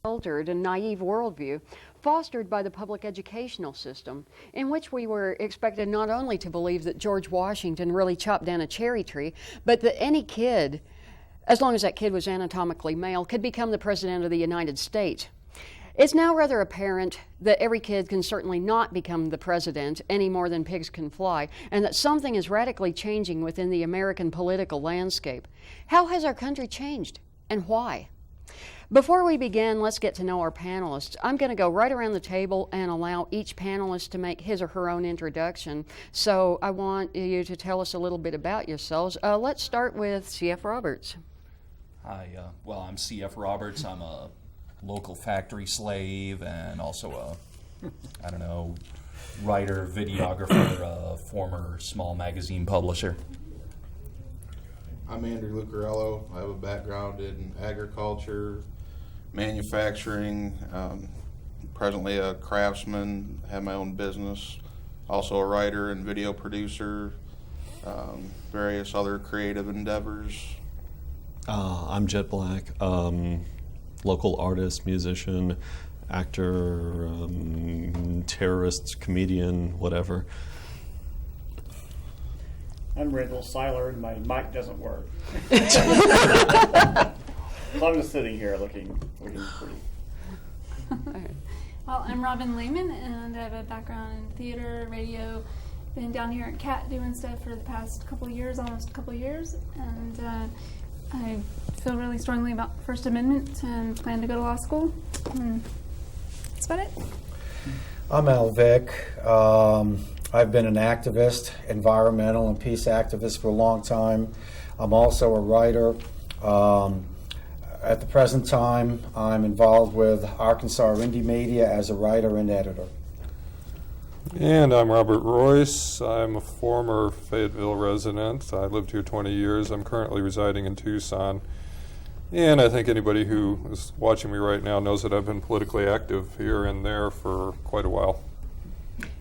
unfiltered and naive worldview fostered by the public educational system, in which we were expected not only to believe that George Washington really chopped down a cherry tree, but that any kid, as long as that kid was anatomically male, could become the President of the United States. It's now rather apparent that every kid can certainly not become the president any more than pigs can fly, and that something is radically changing within the American political landscape. How has our country changed, and why? Before we begin, let's get to know our panelists. I'm going to go right around the table and allow each panelist to make his or her own introduction. So I want you to tell us a little bit about yourselves. Let's start with C.F. Roberts. Hi, I'm C.F. Roberts. I'm a local factory slave and also a, writer, videographer, a former small magazine publisher. I'm Andrew Lucarello. I have a background in agriculture, manufacturing, presently a craftsman, have my own business, also a writer and video producer, various other creative endeavors. I'm Jet Black, local artist, musician, actor, terrorist, comedian, whatever. I'm Randall Seiler, and my mic doesn't work. So I'm just sitting here looking pretty. Well, I'm Robin Lehman, and I have a background in theater, radio. Been down here at CAT doing stuff for the past almost a couple years, and I feel really strongly about the First Amendment and plan to go to law school. And that's about it. I'm Al Vick. I've been an activist, environmental and peace activist for a long time. I'm also a writer. At the present time, I'm involved with Arkansas Indie Media as a writer and editor. And I'm Robert Royce. I'm a former Fayetteville resident. I lived here 20 years. I'm currently residing in Tucson. And I think anybody who is watching me right now knows that I've been politically active here and there for quite a while.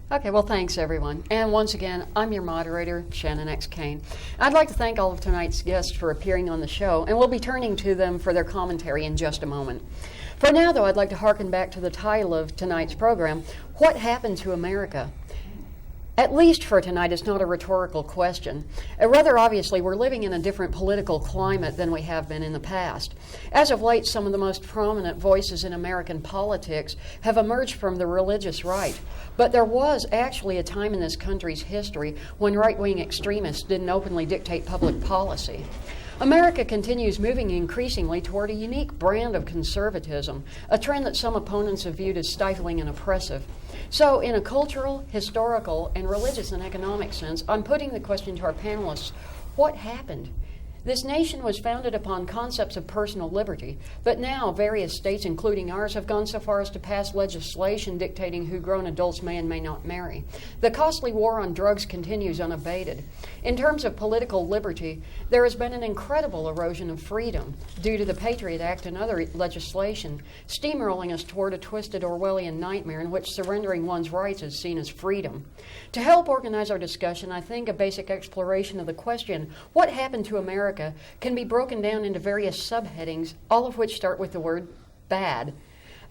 Okay, well, thanks, everyone. And once again, I'm your moderator, Shannon X. Caine. I'd like to thank all of tonight's guests for appearing on the show, and we'll be turning to them for their commentary in just a moment. For now, though, I'd like to hearken back to the title of tonight's program, What Happened to America? At least for tonight, it's not a rhetorical question. Rather obviously, we're living in a different political climate than we have been in the past. As of late, some of the most prominent voices in American politics have emerged from the religious right. But there was actually a time in this country's history when right-wing extremists didn't openly dictate public policy. America continues moving increasingly toward a unique brand of conservatism, a trend that some opponents have viewed as stifling and oppressive. So, in a cultural, historical, and religious and economic sense, I'm putting the question to our panelists, what happened? This nation was founded upon concepts of personal liberty, but now various states, including ours, have gone so far as to pass legislation dictating who grown adults may and may not marry. The costly war on drugs continues unabated. In terms of political liberty, there has been an incredible erosion of freedom due to the Patriot Act and other legislation, steamrolling us toward a twisted Orwellian nightmare in which surrendering one's rights is seen as freedom. To help organize our discussion, I think a basic exploration of the question, what happened to America, can be broken down into various subheadings, all of which start with the word bad.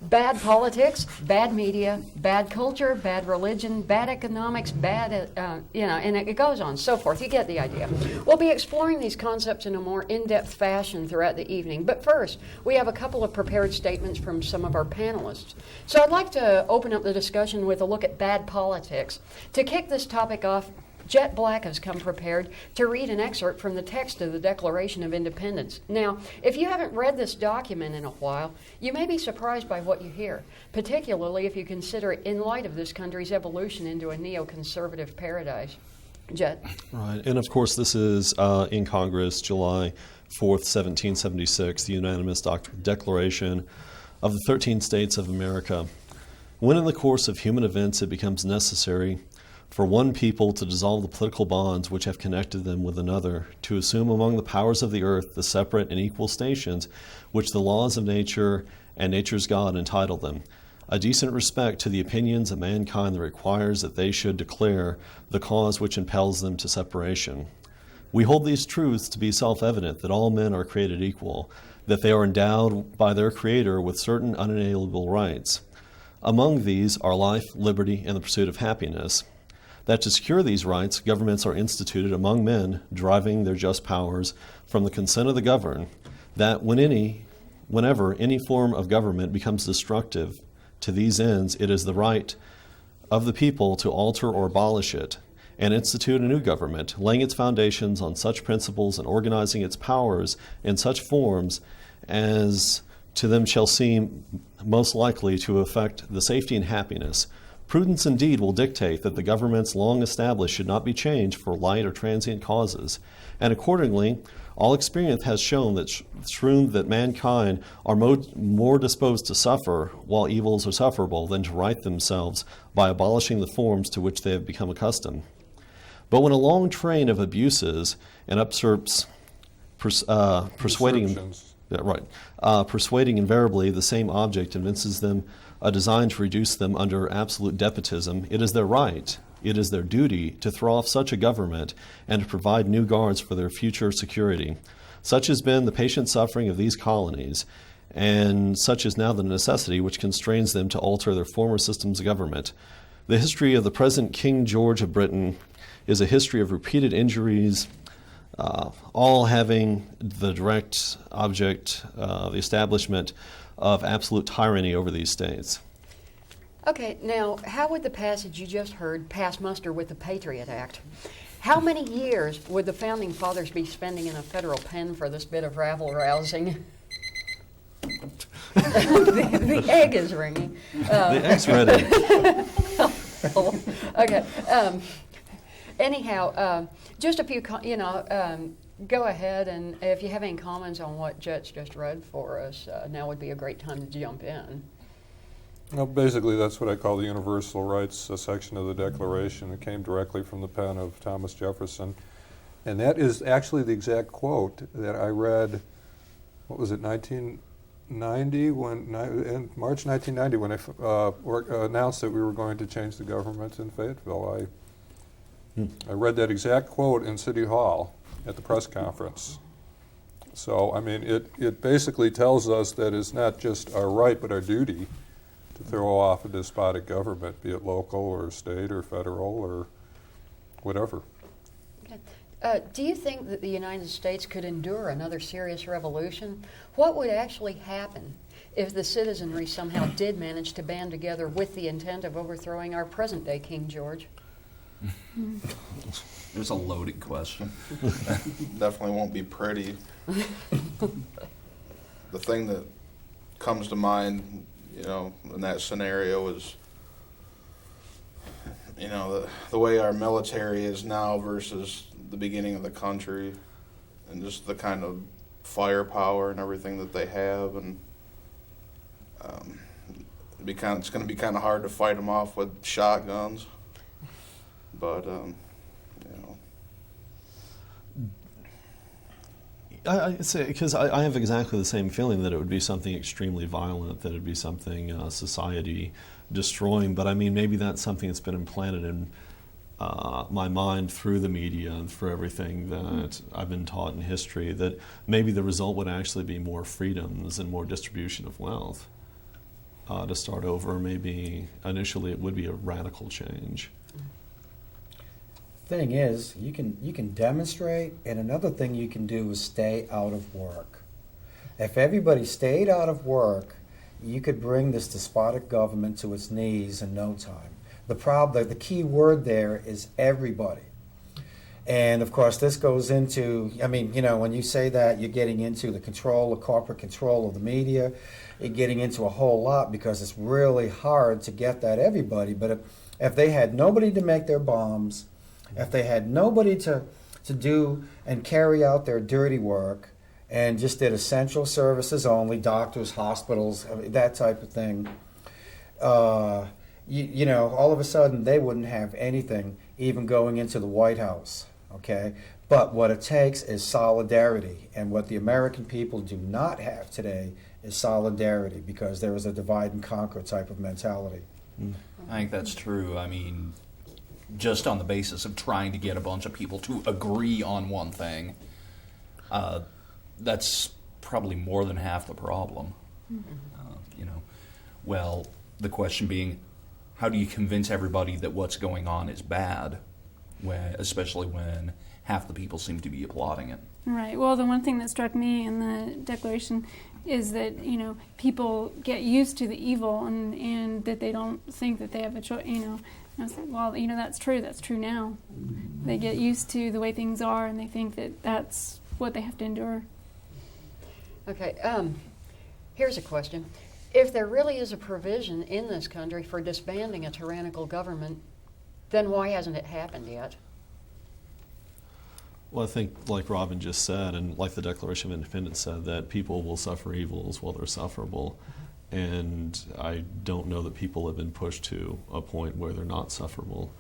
Bad politics, bad media, bad culture, bad religion, bad economics, bad, and it goes on, so forth. You get the idea. We'll be exploring these concepts in a more in-depth fashion throughout the evening. But first, we have a couple of prepared statements from some of our panelists. So I'd like to open up the discussion with a look at bad politics. To kick this topic off, Jet Black has come prepared to read an excerpt from the text of the Declaration of Independence. Now, if you haven't read this document in a while, you may be surprised by what you hear, particularly if you consider it in light of this country's evolution into a neoconservative paradise. Jet. Right, and of course this is in Congress, July 4th, 1776, the unanimous declaration of the 13 states of America. When in the course of human events it becomes necessary for one people to dissolve the political bonds which have connected them with another, to assume among the powers of the earth the separate and equal stations which the laws of nature and nature's God entitle them, a decent respect to the opinions of mankind that requires that they should declare the cause which impels them to separation. We hold these truths to be self-evident, that all men are created equal, that they are endowed by their Creator with certain unalienable rights. Among these are life, liberty, and the pursuit of happiness. That to secure these rights, governments are instituted among men, deriving their just powers from the consent of the governed, that whenever any form of government becomes destructive to these ends, it is the right of the people to alter or abolish it, and institute a new government, laying its foundations on such principles and organizing its powers in such forms as to them shall seem most likely to affect the safety and happiness. Prudence indeed will dictate that the governments long established should not be changed for light or transient causes, and accordingly, all experience has shown that mankind are more disposed to suffer while evils are sufferable than to right themselves by abolishing the forms to which they have become accustomed. But when a long train of abuses and usurps persuading invariably the same object evinces them a design to reduce them under absolute despotism, it is their right, it is their duty to throw off such a government and to provide new guards for their future security. Such has been the patient suffering of these colonies, and such is now the necessity which constrains them to alter their former systems of government. The history of the present King George of Britain is a history of repeated injuries, all having the direct object, the establishment of absolute tyranny over these states. Okay, now, how would the passage you just heard pass muster with the Patriot Act? How many years would the Founding Fathers be spending in a federal pen for this bit of rabble-rousing? the egg is ringing. The egg's ready. Okay. Anyhow, just a few, go ahead, and if you have any comments on what Jet's just read for us, now would be a great time to jump in. Well, basically, that's what I call the universal rights section of the Declaration. It came directly from the pen of Thomas Jefferson. And that is actually the exact quote that I read, what was it, 1990, in March 1990, when I announced that we were going to change the government in Fayetteville. I read that exact quote in City Hall at the press conference. So, I mean, it basically tells us that it's not just our right, but our duty to throw off a despotic government, be it local or state or federal or whatever. Okay. Do you think that the United States could endure another serious revolution? What would actually happen if the citizenry somehow did manage to band together with the intent of overthrowing our present-day King George? There's a loaded question. Definitely won't be pretty. The thing that comes to mind, in that scenario is, the way our military is now versus the beginning of the country, and just the kind of firepower and everything that they have, and it's going to be kind of hard to fight them off with shotguns. But I say, because I have exactly the same feeling that it would be something extremely violent, that it would be something society destroying. But I mean, maybe that's something that's been implanted in my mind through the media and through everything that I've been taught in history, that maybe the result would actually be more freedoms and more distribution of wealth to start over. Maybe initially it would be a radical change. Thing is, you can demonstrate, and another thing you can do is stay out of work. If everybody stayed out of work, you could bring this despotic government to its knees in no time. The key word there is everybody. And of course, this goes into, when you say that, you're getting into the corporate control of the media. You're getting into a whole lot, because it's really hard to get that everybody. But if they had nobody to make their bombs, if they had nobody to do and carry out their dirty work, and just did essential services only, doctors, hospitals, that type of thing, all of a sudden they wouldn't have anything even going into the White House, okay? But what it takes is solidarity, and what the American people do not have today is solidarity, because there is a divide and conquer type of mentality. I think that's true. I mean, just on the basis of trying to get a bunch of people to agree on one thing, that's probably more than half the problem. You know, well, the question being, how do you convince everybody that what's going on is bad, especially when half the people seem to be applauding it? Right. Well, the one thing that struck me in the Declaration is that, you know, people get used to the evil and that they don't think that they have a choice, you know. And I was like, well, you know, that's true. That's true now. They get used to the way things are and they think that that's what they have to endure. Okay, here's a question. If there really is a provision in this country for disbanding a tyrannical government, then why hasn't it happened yet? Well, I think, like Robin just said, and like the Declaration of Independence said, that people will suffer evils while they're sufferable. And I don't know that people have been pushed to a point where they're not sufferable.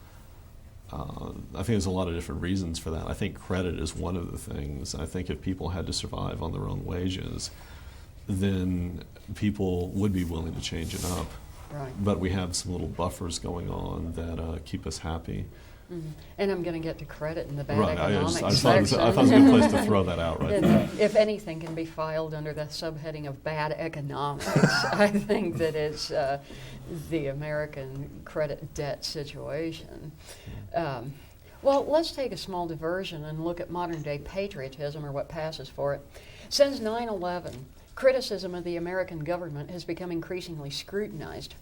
I think there's a lot of different reasons for that. I think credit is one of the things. I think if people had to survive on their own wages, then people would be willing to change it up. Right. But we have some little buffers going on that keep us happy. Mm-hmm. And I'm going to get to credit in the bad Right, economics I thought it was section. a good place to throw that out right And there. if anything can be filed under the subheading of bad economics, I think that it's the American credit debt situation. Well, let's take a small diversion and look at modern day patriotism, or what passes for it. Since 9/11, criticism of the American government has become increasingly scrutinized.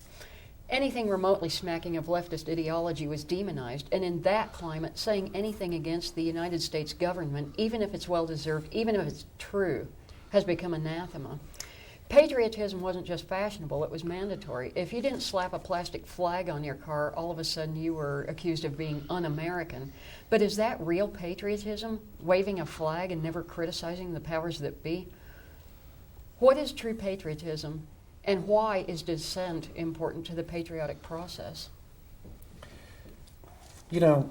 Anything remotely smacking of leftist ideology was demonized, and in that climate, saying anything against the United States government, even if it's well-deserved, even if it's true, has become anathema. Patriotism wasn't just fashionable, it was mandatory. If you didn't slap a plastic flag on your car, all of a sudden you were accused of being un-American. But is that real patriotism, waving a flag and never criticizing the powers that be? What is true patriotism? And why is dissent important to the patriotic process? You know,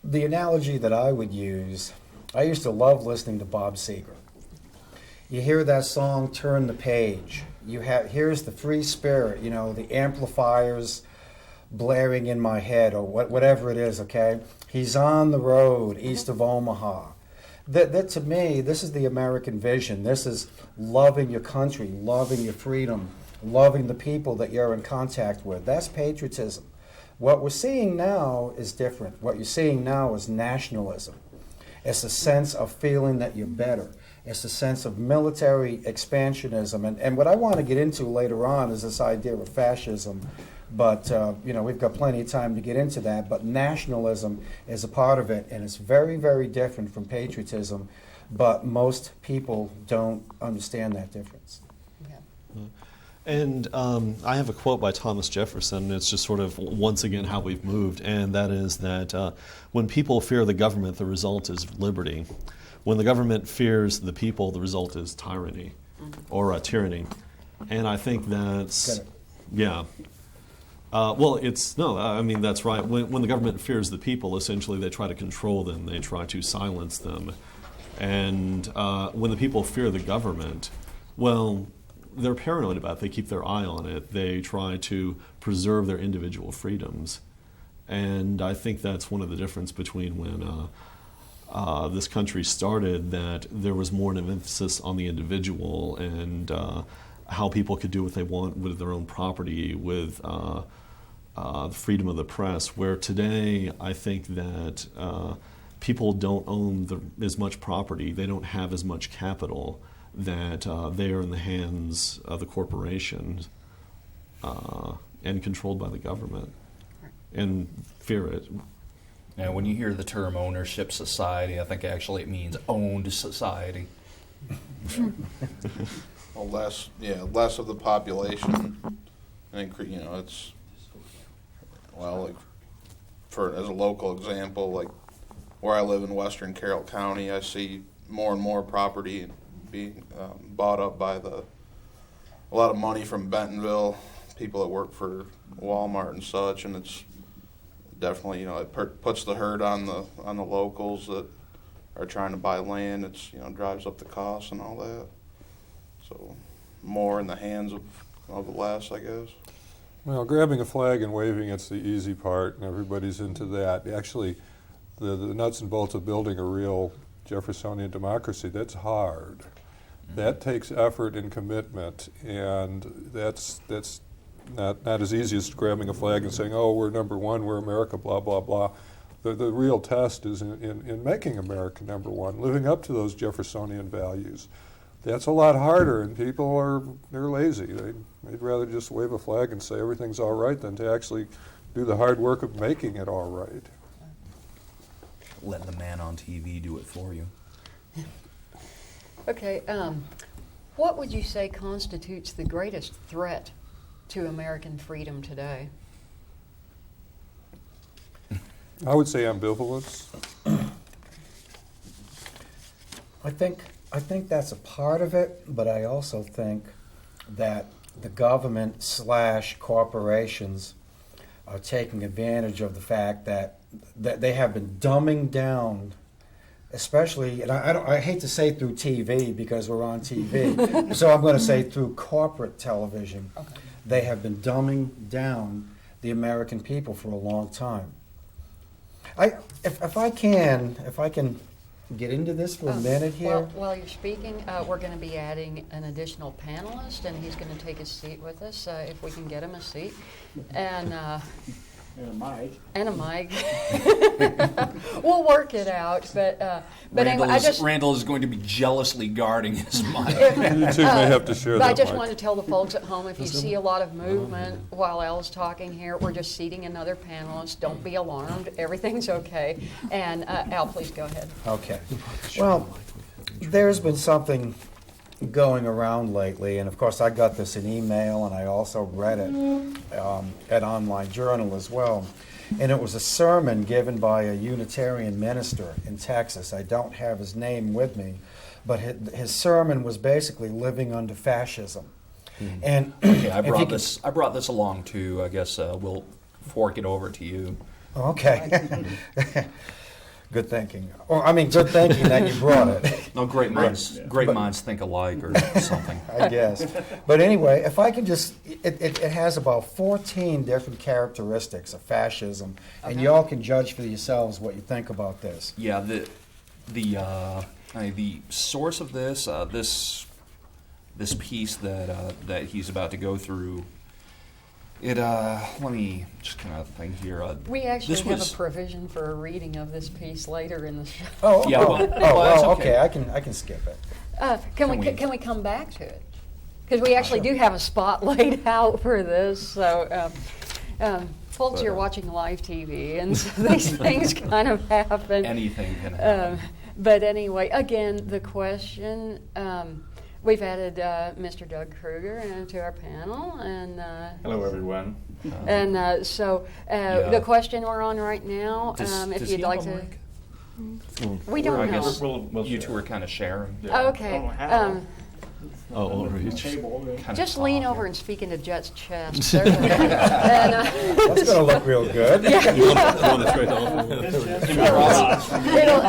the analogy that I would use, I used to love listening to Bob Seger. You hear that song, Turn the Page. Here's the free spirit, you know, the amplifiers blaring in my head, or whatever it is, okay? He's on the road east of Omaha. That to me, this is the American vision. This is loving your country, loving your freedom, loving the people that you're in contact with. That's patriotism. What we're seeing now is different. What you're seeing now is nationalism. It's a sense of feeling that you're better. It's a sense of military expansionism. And what I want to get into later on is this idea of fascism. But, you know, we've got plenty of time to get into that. But nationalism is a part of it, and it's very, very different from patriotism. But most people don't understand that difference. Yeah. And I have a quote by Thomas Jefferson, and it's just sort of, once again, how we've moved, and that is that when people fear the government, the result is liberty. When the government fears the people, the result is tyranny, or tyranny. And I think that's, yeah. Well, I mean, that's right. When the government fears the people, essentially they try to control them, they try to silence them. And when the people fear the government, well, they're paranoid about it. They keep their eye on it. They try to preserve their individual freedoms. And I think that's one of the difference between when this country started, that there was more of an emphasis on the individual and how people could do what they want with their own property, with the freedom of the press, where today I think that people don't own as much property, they don't have as much capital, that they are in the hands of the corporation and controlled by the government, and fear it. Now, when you hear the term ownership society, I think actually it means owned society. Well, less of the population, and you know, it's, well, like, as a local example, like where I live in Western Carroll County, I see more and more property being bought up by a lot of money from Bentonville, people that work for Walmart and such, and it's definitely, you know, it puts the hurt on the locals that are trying to buy land. It's, you know, drives up the costs and all that. So more in the hands of the less, I guess. Well, grabbing a flag and waving, it's the easy part, and everybody's into that. Actually, the nuts and bolts of building a real Jeffersonian democracy, that's hard. That takes effort and commitment, and that's not as easy as grabbing a flag and saying, "Oh, we're number one, we're America," blah blah blah. The real test is in making America number one, living up to those Jeffersonian values. That's a lot harder, and they're lazy. They'd rather just wave a flag and say everything's all right than to actually do the hard work of making it all right. Let the man on TV do it for you. Okay, what would you say constitutes the greatest threat to American freedom today? I would say ambivalence. I think that's a part of it, but I also think that the government / corporations are taking advantage of the fact that they have been dumbing down, especially, and I hate to say through TV because we're on TV, so I'm going to say through corporate television. Okay. They have been dumbing down the American people for a long time. If I can get into this for a minute here. Well, while you're speaking, we're going to be adding an additional panelist, and he's going to take his seat with us, if we can get him a seat. And And a mic. We'll work it out, but anyway, Randall is going to be jealously guarding his mic. You two may have to share But that I just mic. want to tell the folks at home, if you see a lot of movement while Elle's talking here, we're just seating another panelist. Don't be alarmed. Everything's okay. And Al, please go ahead. Okay. Well, there's been something going around lately, and of course I got this in email, and I also read it at Online Journal as well. And it was a sermon given by a Unitarian minister in Texas. I don't have his name with me, but his sermon was basically living under fascism. And Okay, I brought this along too. I guess we'll fork it over to you. okay. Good thinking. Or I mean, good thinking that you brought it. No, great minds think alike, or something. I guess. But anyway, if I can just, it has about 14 different characteristics of fascism, and Okay. y'all can judge for yourselves what you think about this. Yeah, the source of this this piece that he's about to go through. Let me just kind of think here. We actually this have was- a provision for a reading of this piece later in the show. Oh, Yeah, oh, well, oh, that's well, okay. okay. I can skip it. Can we come back to it? Because we actually do have a spot laid out for this. So, folks, you're watching live TV, and so these things kind of happen. Anything can happen. But anyway, again, the question. We've added Mr. Doug Kruger to our panel, and Hello, everyone. so Yeah. the question we're on right now. Does If he you'd have like a to, mic? we I don't know. guess We'll you share. two are kind of sharing. Yeah. Okay. Oh, how? Oh, all right. Table. Kind Just of lean off over here. and speak into Jet's chest. There's a- and, That's going to look real good.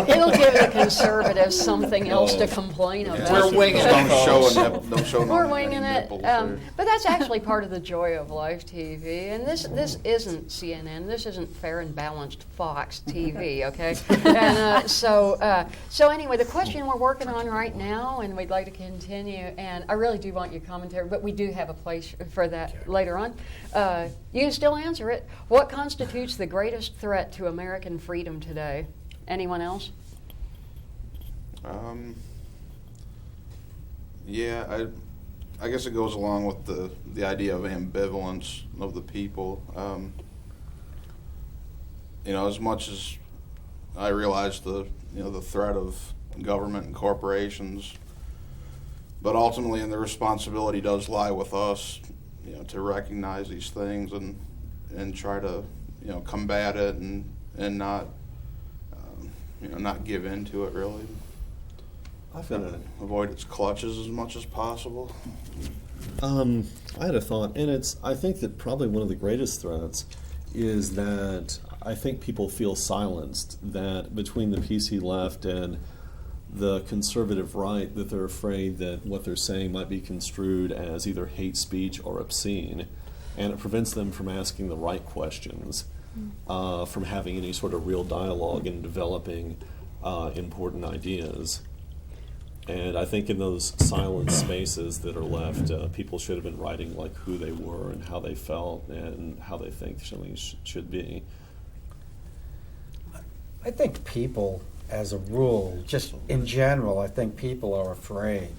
it'll give the conservatives something else to complain about. We're winging it. Don't show We're no winging it, nipples there. but that's actually part of the joy of live TV. And this isn't CNN. This isn't fair and balanced Fox TV. Okay. And so anyway, the question we're working on right now, and we'd like to continue. And I really do want your commentary, but we do have a place for that later on. You can still answer it. What constitutes the greatest threat to American freedom today? Anyone else? Yeah, I guess it goes along with the idea of ambivalence of the people. As much as I realize the threat of government and corporations, but ultimately, and the responsibility does lie with us, to recognize these things and try to combat it and not not give in to it really. Avoid its clutches as much as possible. I had a thought, and I think that probably one of the greatest threats is that I think people feel silenced, that between the PC left and the conservative right, that they're afraid that what they're saying might be construed as either hate speech or obscene, and it prevents them from asking the right questions, from having any sort of real dialogue and developing important ideas. And I think in those silent spaces that are left, people should have been writing like who they were and how they felt and how they think something should be. I think people, as a rule, just in general, I think people are afraid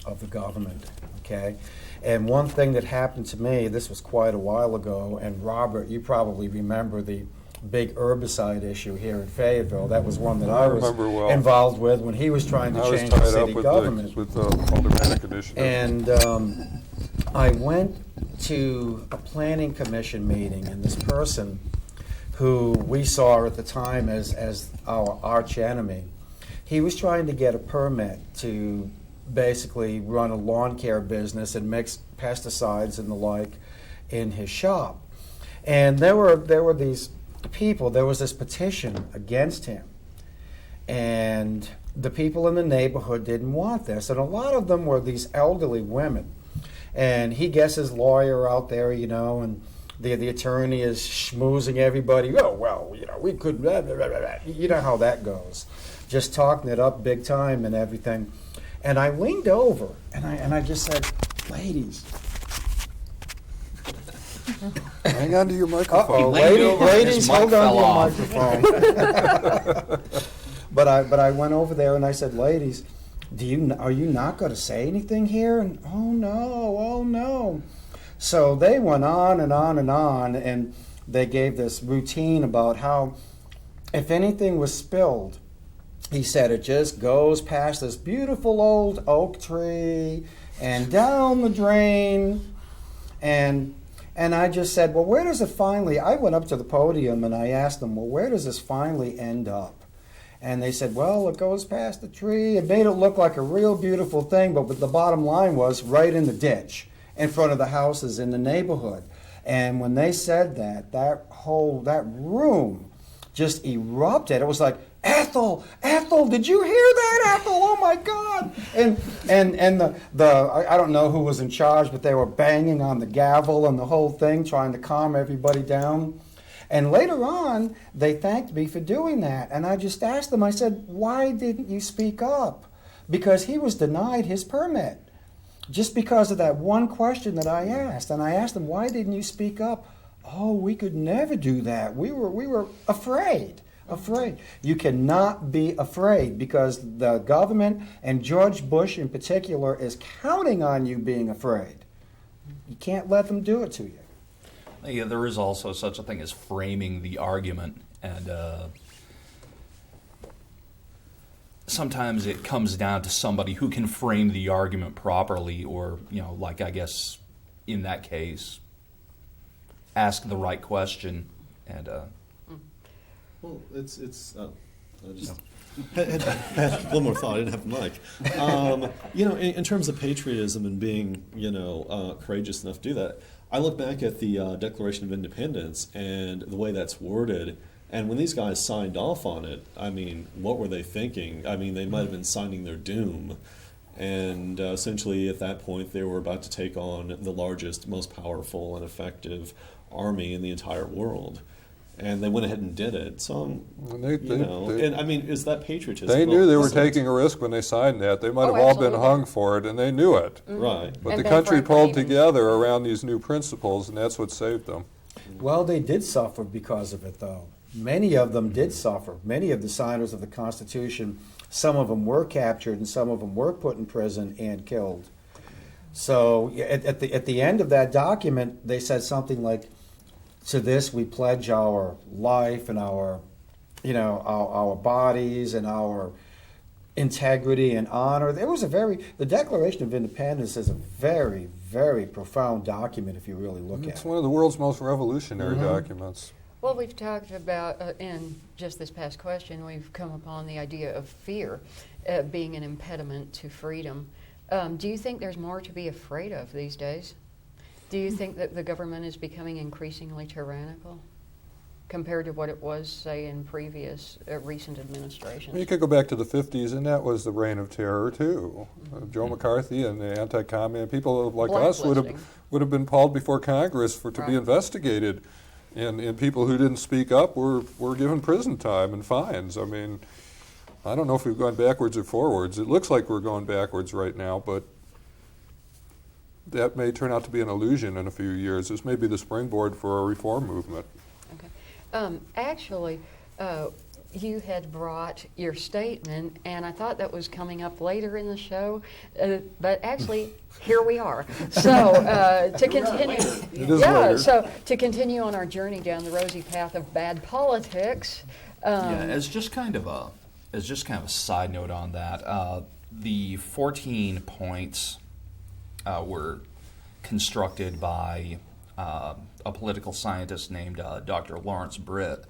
of the government, okay? And one thing that happened to me, this was quite a while ago, and Robert, you probably remember the big herbicide issue here in Fayetteville. That was one that I was involved with when he was trying to change the city government. With the Aldermanic Initiative. And I went to a planning commission meeting, and this person who we saw at the time as our arch enemy, he was trying to get a permit to basically run a lawn care business and mix pesticides and the like in his shop. And there were these people, there was this petition against him. And the people in the neighborhood didn't want this. And a lot of them were these elderly women. And he gets his lawyer out there, you know, and the attorney is schmoozing everybody. Oh, well, you know, we could, blah, blah, blah, blah. You know how that goes. Just talking it up big time and everything. And I leaned over and I just said, ladies. Hang on to your microphone. Ladies, hold on to your microphone. But I went over there and I said, ladies, are you not going to say anything here? And oh no. So they went on and on and on, and they gave this routine about how if anything was spilled, he said it just goes past this beautiful old oak tree and down the drain. And I just said, well, where does it finally, I went up to the podium and I asked them, well, where does this finally end up? And they said, well, it goes past the tree. It made it look like a real beautiful thing, but the bottom line was right in the ditch in front of the houses in the neighborhood. And when they said that room just erupted. It was like, Ethel, did you hear that, Ethel? Oh my God! And I don't know who was in charge, but they were banging on the gavel and the whole thing, trying to calm everybody down. And later on, they thanked me for doing that. And I just asked them, I said, why didn't you speak up? Because he was denied his permit. Just because of that one question that I asked. And I asked them, why didn't you speak up? Oh, we could never do that. We were afraid. You cannot be afraid because the government and George Bush in particular is counting on you being afraid. You can't let them do it to you. Yeah, there is also such a thing as framing the argument, and sometimes it comes down to somebody who can frame the argument properly, or, you know, like I guess in that case, ask the right question, and well, it's I just had a little more thought. I didn't have the mic. You know, in terms of patriotism and being, you know, courageous enough to do that, I look back at the Declaration of Independence and the way that's worded. And when these guys signed off on it, I mean, what were they thinking? I mean, they might have been signing their doom. And essentially, at that point, they were about to take on the largest, most powerful, and effective army in the entire world. And they went ahead and did it. So, and I mean, is that patriotism? They knew they were taking a risk when they signed that. They might have all been hung for it, and they knew it. Mm-hmm. Right. But the country pulled together around these new principles, and that's what saved them. Well, they did suffer because of it, though. Many of them did suffer. Many of the signers of the Constitution, some of them were captured, and some of them were put in prison and killed. So at the end of that document, they said something like, to this we pledge our life and our bodies and our integrity and honor. The Declaration of Independence is a very, very profound document if you really look at it. It's one of the world's most revolutionary documents. Well, we've talked about, in just this past question, we've come upon the idea of fear being an impediment to freedom. Do you think there's more to be afraid of these days? Do you think that the government is becoming increasingly tyrannical compared to what it was, say, in previous recent administrations? You could go back to the 50s, and that was the reign of terror, too. Joe McCarthy and the anti-commune people like us would have been called before Congress to be investigated. And people who didn't speak up were given prison time and fines. I mean, I don't know if we've gone backwards or forwards. It looks like we're going backwards right now, but that may turn out to be an illusion in a few years. This may be the springboard for a reform movement. Okay. Actually, you had brought your statement, and I thought that was coming up later in the show, but actually, here we are. So to continue, It is later. So to continue on our journey down the rosy path of bad politics. As just kind of a side note on that, the 14 points were constructed by a political scientist named Dr. Lawrence Britt,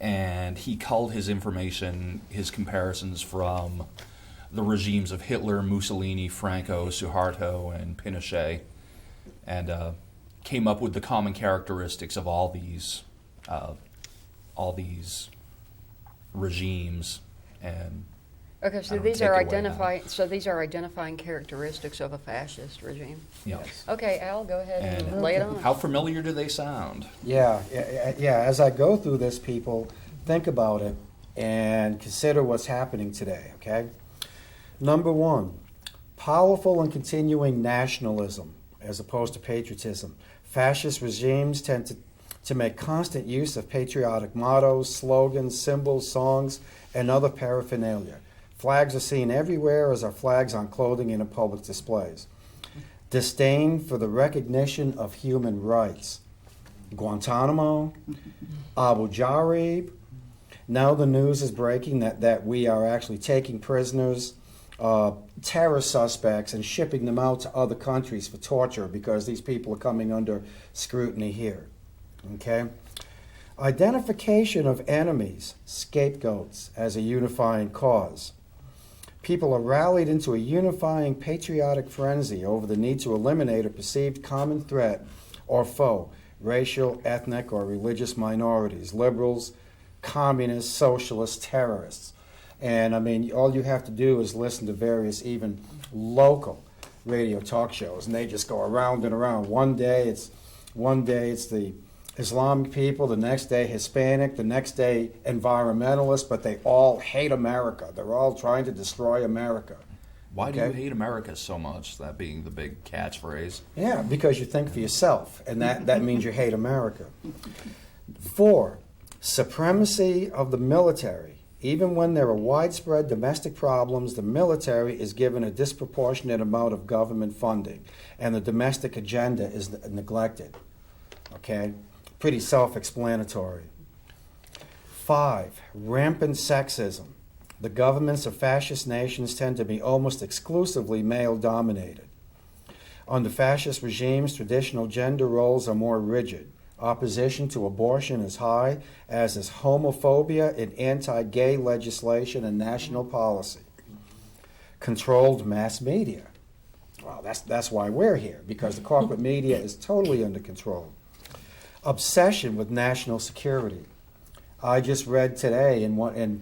and he culled his information, his comparisons from the regimes of Hitler, Mussolini, Franco, Suharto, and Pinochet, and came up with the common characteristics of all these regimes. And Okay, so these are identifying characteristics of a fascist regime. yes. Okay, Al, go ahead and lay it on us. How familiar do they sound? Yeah. As I go through this, people, think about it and consider what's happening today, okay? Number one, powerful and continuing nationalism as opposed to patriotism. Fascist regimes tend to make constant use of patriotic mottos, slogans, symbols, songs, and other paraphernalia. Flags are seen everywhere, as are flags on clothing and in public displays. Disdain for the recognition of human rights. Guantanamo, Abu Ghraib. Now the news is breaking that we are actually taking prisoners, terror suspects, and shipping them out to other countries for torture because these people are coming under scrutiny here. Okay? Identification of enemies, scapegoats, as a unifying cause. People are rallied into a unifying patriotic frenzy over the need to eliminate a perceived common threat or foe, racial, ethnic, or religious minorities, liberals, communists, socialists, terrorists. And I mean, all you have to do is listen to various even local radio talk shows, and they just go around and around. One day it's the Islamic people, the next day Hispanic, the next day environmentalists, but they all hate America. They're all trying to destroy America. Why do you hate America so much, that being the big catchphrase? Yeah, because you think for yourself, and that means you hate America. 4, supremacy of the military. Even when there are widespread domestic problems, the military is given a disproportionate amount of government funding, and the domestic agenda is neglected. Okay? Pretty self-explanatory. 5, rampant sexism. The governments of fascist nations tend to be almost exclusively male-dominated. Under fascist regimes, traditional gender roles are more rigid. Opposition to abortion is high, as is homophobia in anti-gay legislation and national policy. Controlled mass media. Well, that's why we're here, because the corporate media is totally under control. Obsession with national security. I just read today in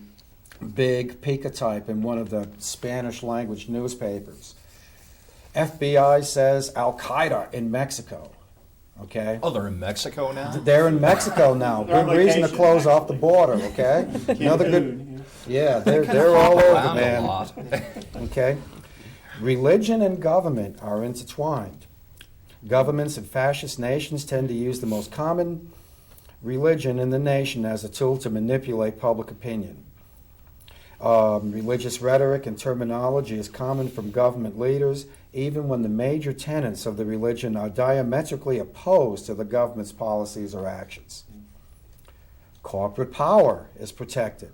big pica type in one of the Spanish language newspapers. FBI says Al-Qaeda in Mexico. Okay? Oh, they're in Mexico now? They're in Mexico now. They're on Good reason to vacation. close off the border, okay? Another good. Yeah, they're all over, Around a man. lot. Okay? Religion and government are intertwined. Governments in fascist nations tend to use the most common religion in the nation as a tool to manipulate public opinion. Religious rhetoric and terminology is common from government leaders, even when the major tenets of the religion are diametrically opposed to the government's policies or actions. Corporate power is protected.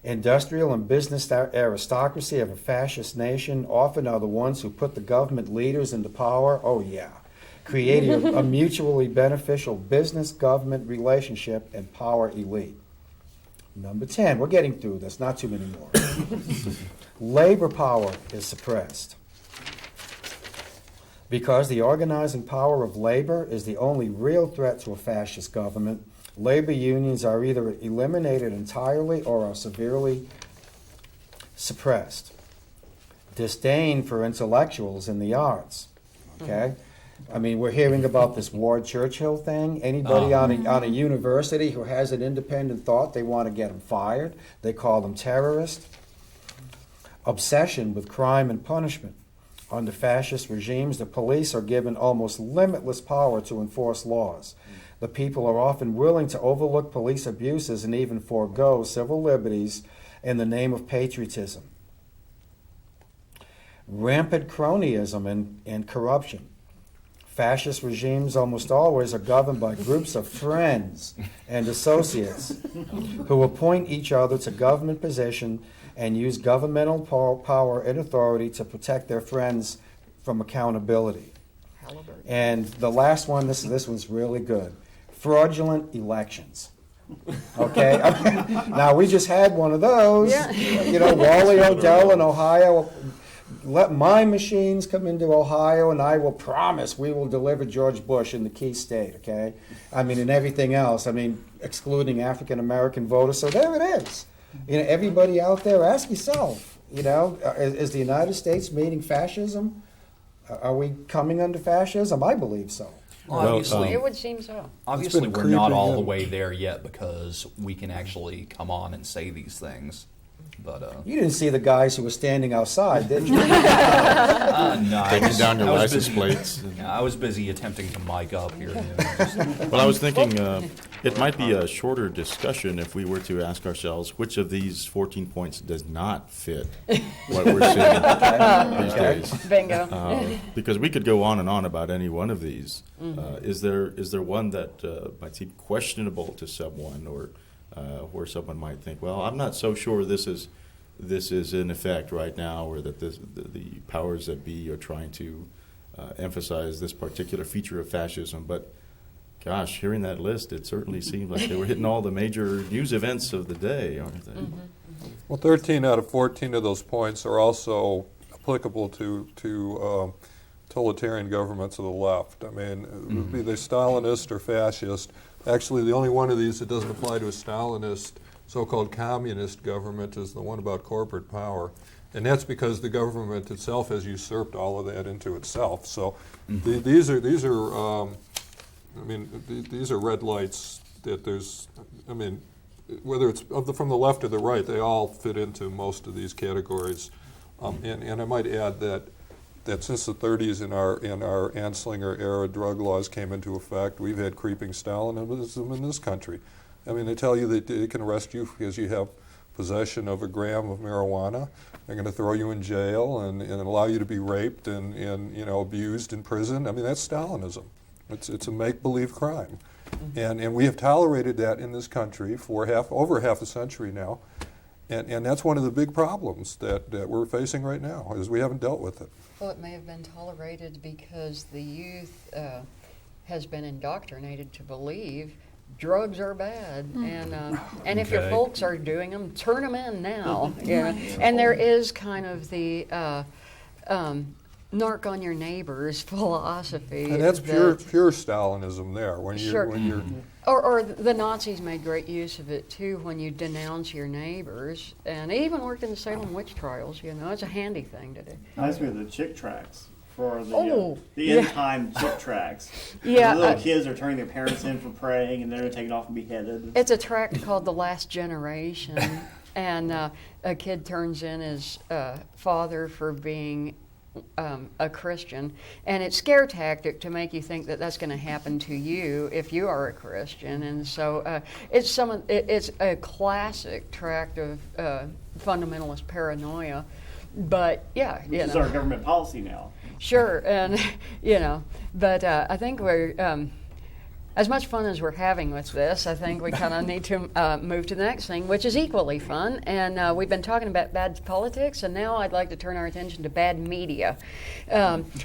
Industrial and business aristocracy of a fascist nation often are the ones who put the government leaders into power, creating a mutually beneficial business-government relationship and power elite. Number 10, we're getting through this, not too many more. Labor power is suppressed. Because the organizing power of labor is the only real threat to a fascist government, labor unions are either eliminated entirely or are severely suppressed. Disdain for intellectuals in the arts. Okay? I mean, we're hearing about this Ward Churchill thing. Anybody on a university who has an independent thought, they want to get them fired. They call them terrorists. Obsession with crime and punishment. Under fascist regimes, the police are given almost limitless power to enforce laws. The people are often willing to overlook police abuses and even forego civil liberties in the name of patriotism. Rampant cronyism and corruption. Fascist regimes almost always are governed by groups of friends and associates who appoint each other to government position and use governmental power and authority to protect their friends from accountability. And the last one, this one's really good. Fraudulent elections. Okay? Now, we just had one of those. Yeah. You know, Wally Odell in Ohio. Let my machines come into Ohio, and I will promise we will deliver George Bush in the key state, okay? I mean, and everything else. I mean, excluding African-American voters. So there it is. You know, everybody out there, ask yourself, you know, is the United States meeting fascism? Are we coming under fascism? I believe so. Obviously, It would seem so. obviously been we're not creeping all the in. way there yet because we can actually come on and say these things. But You didn't see the guys who were standing outside, did you? no, I Taking was- down your I was license busy- plates. Yeah, I was busy attempting to mic up here. You know, Well, I was thinking it might be a shorter discussion if we were to ask ourselves which of these 14 points does not fit what we're seeing these days. Bingo. Because we could go on and on about any one of these. Is there one that might seem questionable to someone, or where someone might think, well, I'm not so sure this is in effect right now, or that the powers that be are trying to emphasize this particular feature of fascism. But gosh, hearing that list, it certainly seemed like they were hitting all the major news events of the day, aren't they? Well, 13 out of 14 of those points are also applicable to totalitarian governments of the left. I mean, be they Stalinist or fascist. Actually, the only one of these that doesn't apply to a Stalinist, so-called communist government is the one about corporate power. And that's because the government itself has usurped all of that into itself. So these are red lights that there's, I mean, whether it's from the left or the right, they all fit into most of these categories. And I might add that since the 30s in our Anslinger era drug laws came into effect, we've had creeping Stalinism in this country. I mean, they tell you that they can arrest you because you have possession of a gram of marijuana. They're going to throw you in jail and allow you to be raped and abused in prison. I mean, that's Stalinism. It's a make-believe crime. And we have tolerated that in this country for over half a century now. And that's one of the big problems that we're facing right now, is we haven't dealt with it. Well, it may have been tolerated because the youth has been indoctrinated to believe drugs are bad, and if your Okay. folks are doing them, turn them in now. Yeah, and there is kind of the narc on your neighbors philosophy. And that's pure Stalinism there. When you're, Sure. when you're Or the Nazis made great use of it too when you denounce your neighbors, and it even worked in the Salem witch trials. You know, it's a handy thing to do. Reminds me of the chick tracks for the Yeah. end time chick tracks. Yeah, The little kids are turning their parents in for praying, and they're taken off and beheaded. It's a tract called The Last Generation, and a kid turns in his father for being a Christian, and it's scare tactic to make you think that that's going to happen to you if you are a Christian, and so it's a classic tract of fundamentalist paranoia. But yeah, Which is our government policy now. sure, and but I think we're. As much fun as we're having with this, I think we kind of need to move to the next thing, which is equally fun. And we've been talking about bad politics, and now I'd like to turn our attention to bad media.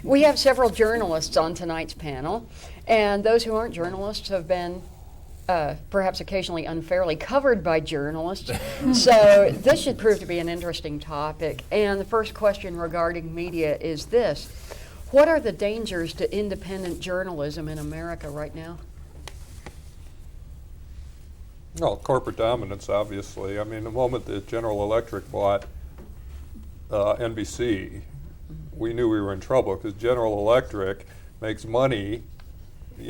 We have several journalists on tonight's panel, and those who aren't journalists have been perhaps occasionally unfairly covered by journalists. So this should prove to be an interesting topic. And the first question regarding media is this: what are the dangers to independent journalism in America right now? Well, corporate dominance, obviously. I mean, the moment that General Electric bought NBC, we knew we were in trouble, because General Electric makes money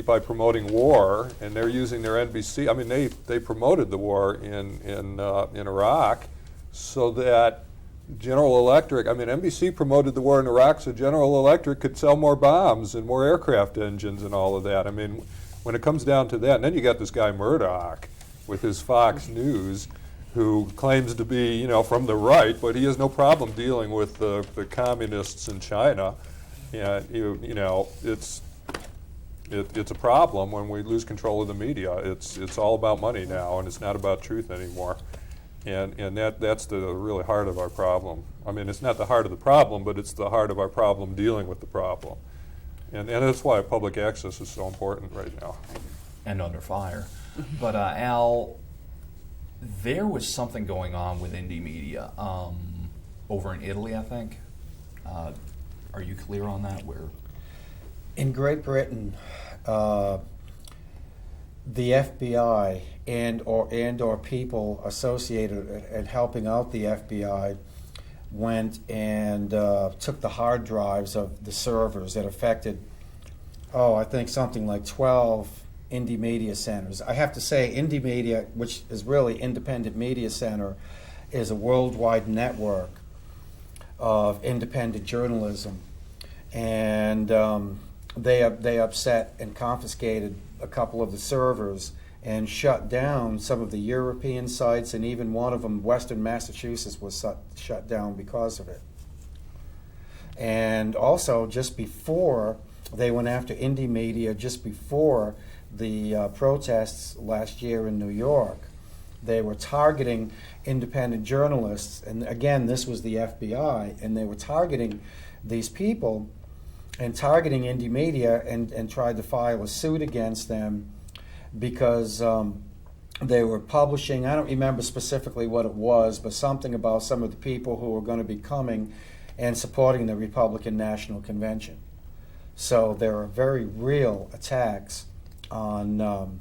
by promoting war, and they're using their NBC. I mean, they promoted the war in Iraq so that General Electric, I mean, NBC promoted the war in Iraq so General Electric could sell more bombs and more aircraft engines and all of that. I mean, when it comes down to that, and then you got this guy Murdoch with his Fox News, who claims to be, you know, from the right, but he has no problem dealing with the communists in China. And you know, it's a problem when we lose control of the media. It's all about money now, and it's not about truth anymore. And that's the really heart of our problem. I mean, it's not the heart of the problem, but it's the heart of our problem dealing with the problem. And that's why public access is so important right now. And under fire. But Al, there was something going on with indie media over in Italy, I think. Are you clear on that? Where? In Great Britain, the FBI and or people associated and helping out the FBI went and took the hard drives of the servers that affected, I think something like 12 indie media centers. I have to say, indie media, which is really Independent Media Center, is a worldwide network of independent journalism, and they upset and confiscated a couple of the servers and shut down some of the European sites, and even one of them, Western Massachusetts, was shut down because of it. And also, just before they went after indie media, just before the protests last year in New York, they were targeting independent journalists, and again, this was the FBI, and they were targeting these people and targeting indie media and tried to file a suit against them because they were publishing, I don't remember specifically what it was, but something about some of the people who were going to be coming and supporting the Republican National Convention. So there are very real attacks on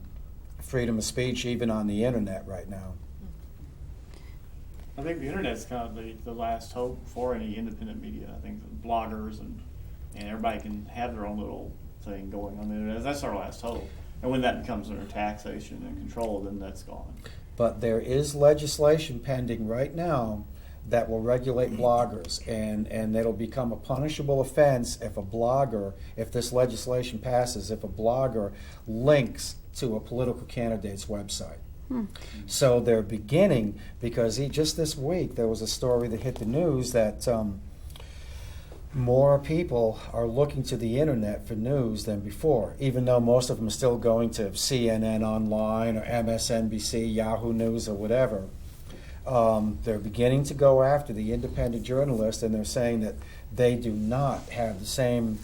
freedom of speech, even on the internet right now. I think the internet's kind of the last hope for any independent media. I think the bloggers and everybody can have their own little thing going on the internet. That's our last hope. And when that becomes under taxation and control, then that's gone. But there is legislation pending right now that will regulate bloggers, and it'll become a punishable offense if a blogger, if this legislation passes, if a blogger links to a political candidate's website. So they're beginning, because just this week there was a story that hit the news that more people are looking to the internet for news than before, even though most of them are still going to CNN Online or MSNBC, Yahoo News, or whatever. They're beginning to go after the independent journalists, and they're saying that they do not have the same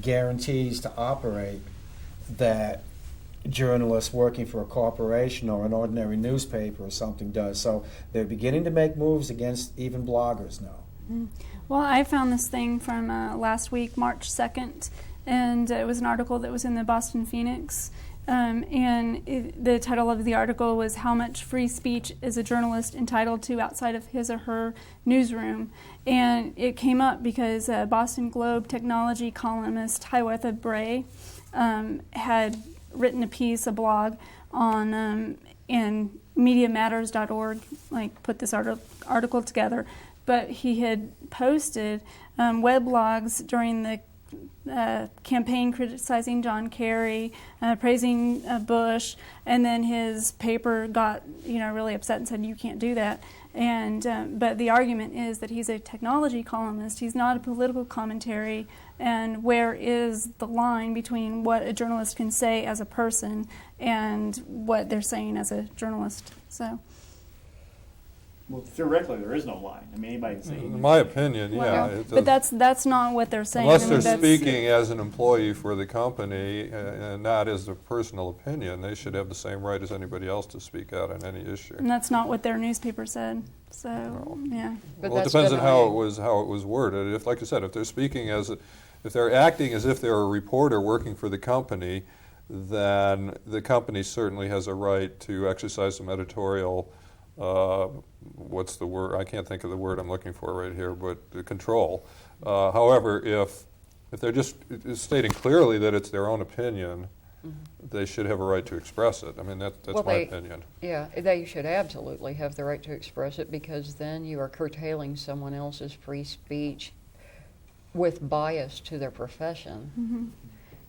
guarantees to operate that journalists working for a corporation or an ordinary newspaper or something does. So they're beginning to make moves against even bloggers now. Well, I found this thing from last week, March 2nd, and it was an article that was in the Boston Phoenix. The title of the article was "How Much Free Speech is a Journalist Entitled to Outside of His or Her Newsroom?" And it came up because Boston Globe technology columnist Hiawatha Bray had written a blog on and MediaMatters.org, put this article together. But he had posted weblogs during the campaign criticizing John Kerry, praising Bush, and then his paper got really upset and said, "You can't do that." And but the argument is that he's a technology columnist. He's not a political commentary. And where is the line between what a journalist can say as a person and what they're saying as a journalist? So. Well, theoretically, there is no line. I mean, anybody can say. In my opinion, yeah. But that's not what they're saying. Unless they're speaking as an employee for the company and not as a personal opinion, they should have the same right as anybody else to speak out on any issue. And that's not what their newspaper said. So, yeah. But well, it depends on how it was worded. If, like I said, if they're speaking if they're acting as if they're a reporter working for the company, then the company certainly has a right to exercise some editorial. What's the word? I can't think of the word I'm looking for right here, but control. However, if if they're just stating clearly that it's their own opinion, they should have a right to express it. I mean, that's Well, my opinion. Yeah, they should absolutely have the right to express it, because then you are curtailing someone else's free speech with bias to their profession.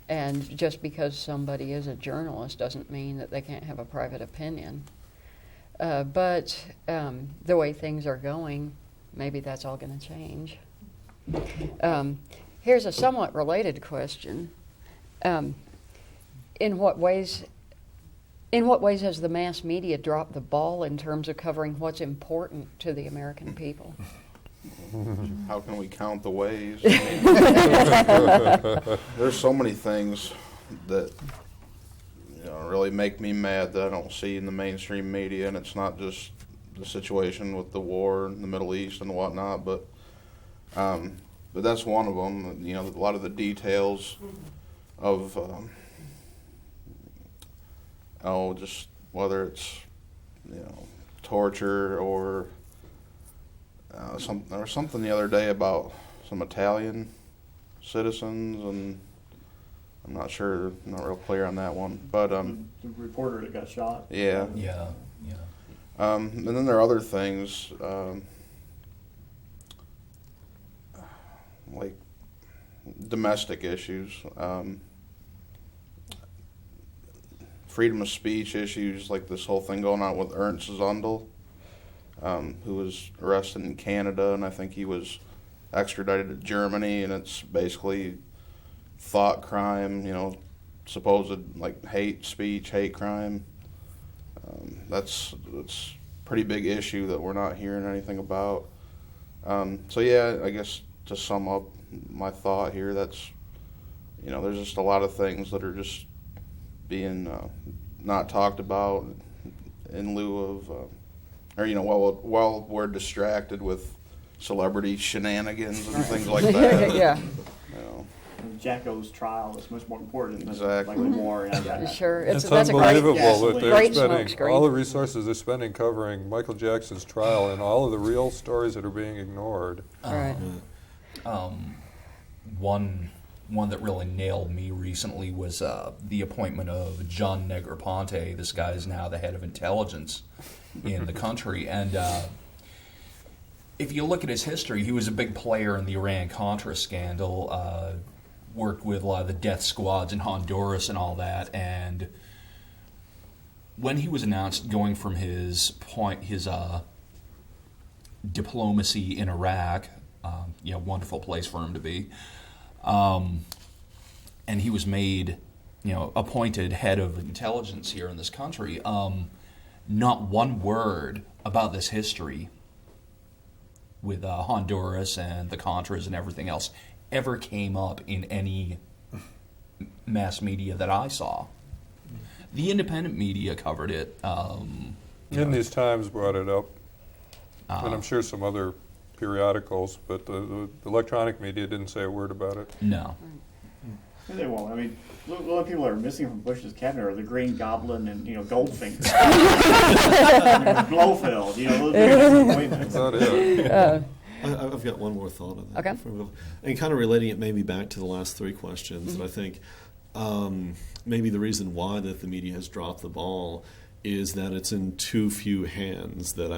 And just because somebody is a journalist doesn't mean that they can't have a private opinion. But the way things are going, maybe that's all going to change. Here's a somewhat related question. In what ways has the mass media dropped the ball in terms of covering what's important to the American people? How can we count the ways? There's so many things that really make me mad that I don't see in the mainstream media, and it's not just the situation with the war in the Middle East and whatnot, but that's one of them. A lot of the details of just whether it's torture or something the other day about some Italian citizens, and I'm not real clear on that one. But The reporter that got shot. yeah. Yeah. And then there are other things like domestic issues, freedom of speech issues, like this whole thing going on with Ernst Zundel, who was arrested in Canada, and I think he was extradited to Germany, and it's basically thought crime, supposed like hate speech, hate crime. That's a pretty big issue that we're not hearing anything about. So yeah, I guess to sum up my thought here, that's there's just a lot of things that are just being not talked about in lieu of, while we're distracted with celebrity shenanigans and things like that. Yeah. Jacko's trial is much more important than Exactly. like Lemur. Sure, It's that's a great, unbelievable that they're great spending smokescreen. all the resources they're spending covering Michael Jackson's trial and all of the real stories that are being ignored. Right. One that really nailed me recently was the appointment of John Negroponte. This guy is now the head of intelligence in the country, and if you look at his history, he was a big player in the Iran-Contra scandal, worked with a lot of the death squads in Honduras and all that, and when he was announced going from his diplomacy in Iraq, wonderful place for him to be, and he was made, appointed head of intelligence here in this country, not one word about this history with Honduras and the Contras and everything else ever came up in any mass media that I saw. The independent media covered it. And these Times brought it up, and I'm sure some other periodicals, but the electronic media didn't say a word about it. No. They won't. I mean, the only people that are missing from Bush's cabinet are the Green Goblin and Goldfinger, Blofeld. That's not it. I've got one more thought on that. Okay. And kind of relating it maybe back to the last three questions, and I think maybe the reason why that the media has dropped the ball is that it's in too few hands. That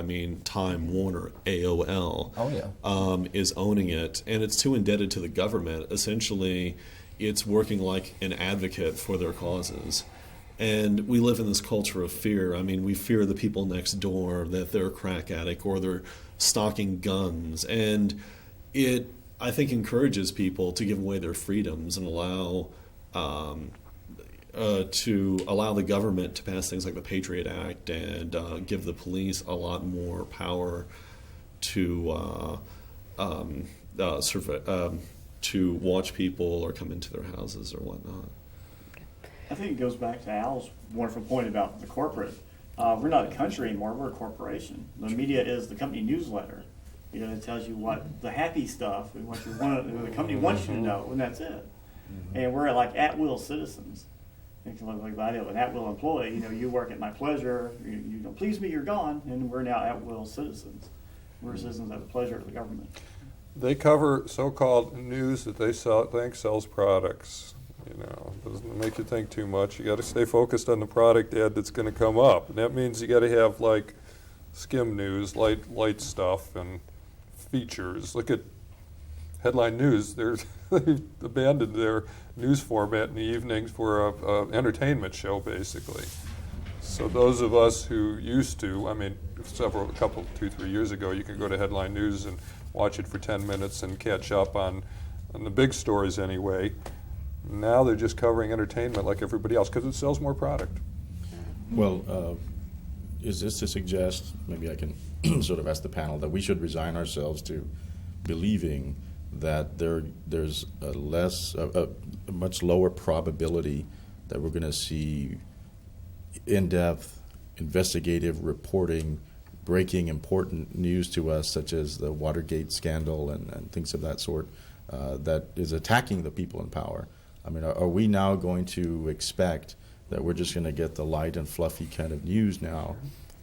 Time Warner, AOL, is owning it, and it's too indebted to the government. Essentially, it's working like an advocate for their causes. And we live in this culture of fear. We fear the people next door, that they're a crack addict or they're stocking guns. And it, I think, encourages people to give away their freedoms and allow the government to pass things like the Patriot Act and give the police a lot more power to to watch people or come into their houses or whatnot. I think it goes back to Al's wonderful point about the corporate. We're not a country anymore, we're a corporation. The media is the company newsletter. It tells you what the happy stuff and what the company wants you to know, and that's it. And we're like at-will citizens. It's like the idea of an at-will employee. You work at my pleasure, you don't please me, you're gone, and we're now at-will citizens. We're citizens at the pleasure of the government. They cover so-called news that they think sells products. Doesn't make you think too much. You got to stay focused on the product ad that's going to come up, and that means you got to have like skim news, light stuff, and features. Look at Headline News. They've abandoned their news format in the evenings for a entertainment show, basically. So those of us who used to, 2-3 years ago, you could go to Headline News and watch it for 10 minutes and catch up on the big stories anyway. Now they're just covering entertainment like everybody else because it sells more product. Well, is this to suggest, maybe I can sort of ask the panel, that we should resign ourselves to believing that there's a much lower probability that we're going to see in-depth investigative reporting, breaking important news to us, such as the Watergate scandal and things of that sort, that is attacking the people in power? I mean, are we now going to expect that we're just going to get the light and fluffy kind of news now?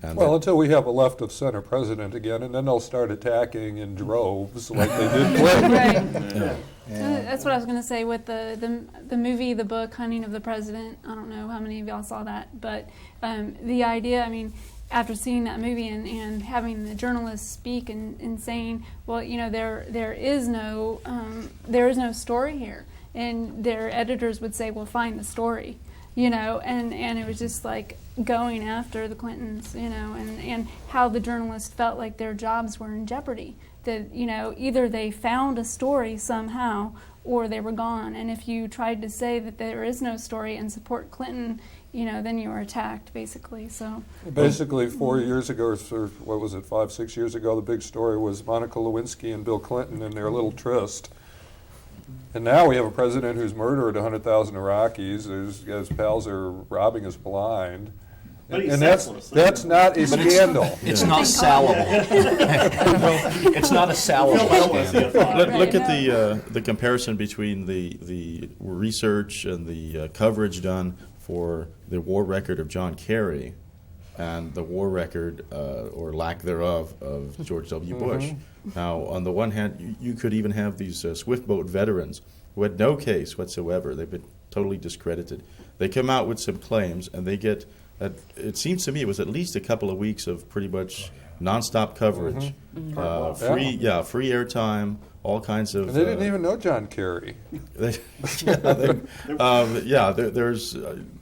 And well, until we have a left-of-center president again, and then they'll start attacking in droves like they did Clinton. Right. Yeah. That's what I was going to say with the movie, the book, Hunting of the President. I don't know how many of y'all saw that, but the idea, after seeing that movie and having the journalists speak and saying, well, there is no story here, and their editors would say, well, find the story, and it was just like going after the Clintons, and how the journalists felt like their jobs were in jeopardy. That, either they found a story somehow or they were gone. And if you tried to say that there is no story and support Clinton, then you were attacked, basically. So basically, 4 years ago, or 5-6 years ago, the big story was Monica Lewinsky and Bill Clinton and their little tryst. And now we have a president who's murdered 100,000 Iraqis. His pals are robbing us blind. But he's And senseless. that's not a scandal. It's not salable. It's not a salable scandal. Look at the comparison between the research and the coverage done for the war record of John Kerry and the war record, or lack thereof, of George W. Bush. Now, on the one hand, you could even have these swift boat veterans who had no case whatsoever. They've been totally discredited. They come out with some claims, and they get, it seems to me, it was at least a couple of weeks of pretty much nonstop coverage, free airtime, all kinds of. And they didn't even know John Kerry. There's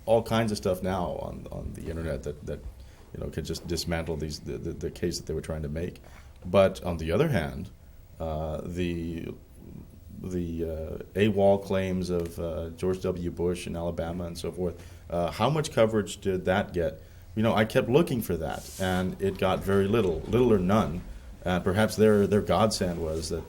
all kinds of stuff now on the internet that could just dismantle the case that they were trying to make. But on the other hand, the AWOL claims of George W. Bush in Alabama and so forth, how much coverage did that get? I kept looking for that, and it got very little or none. Perhaps their godsend was that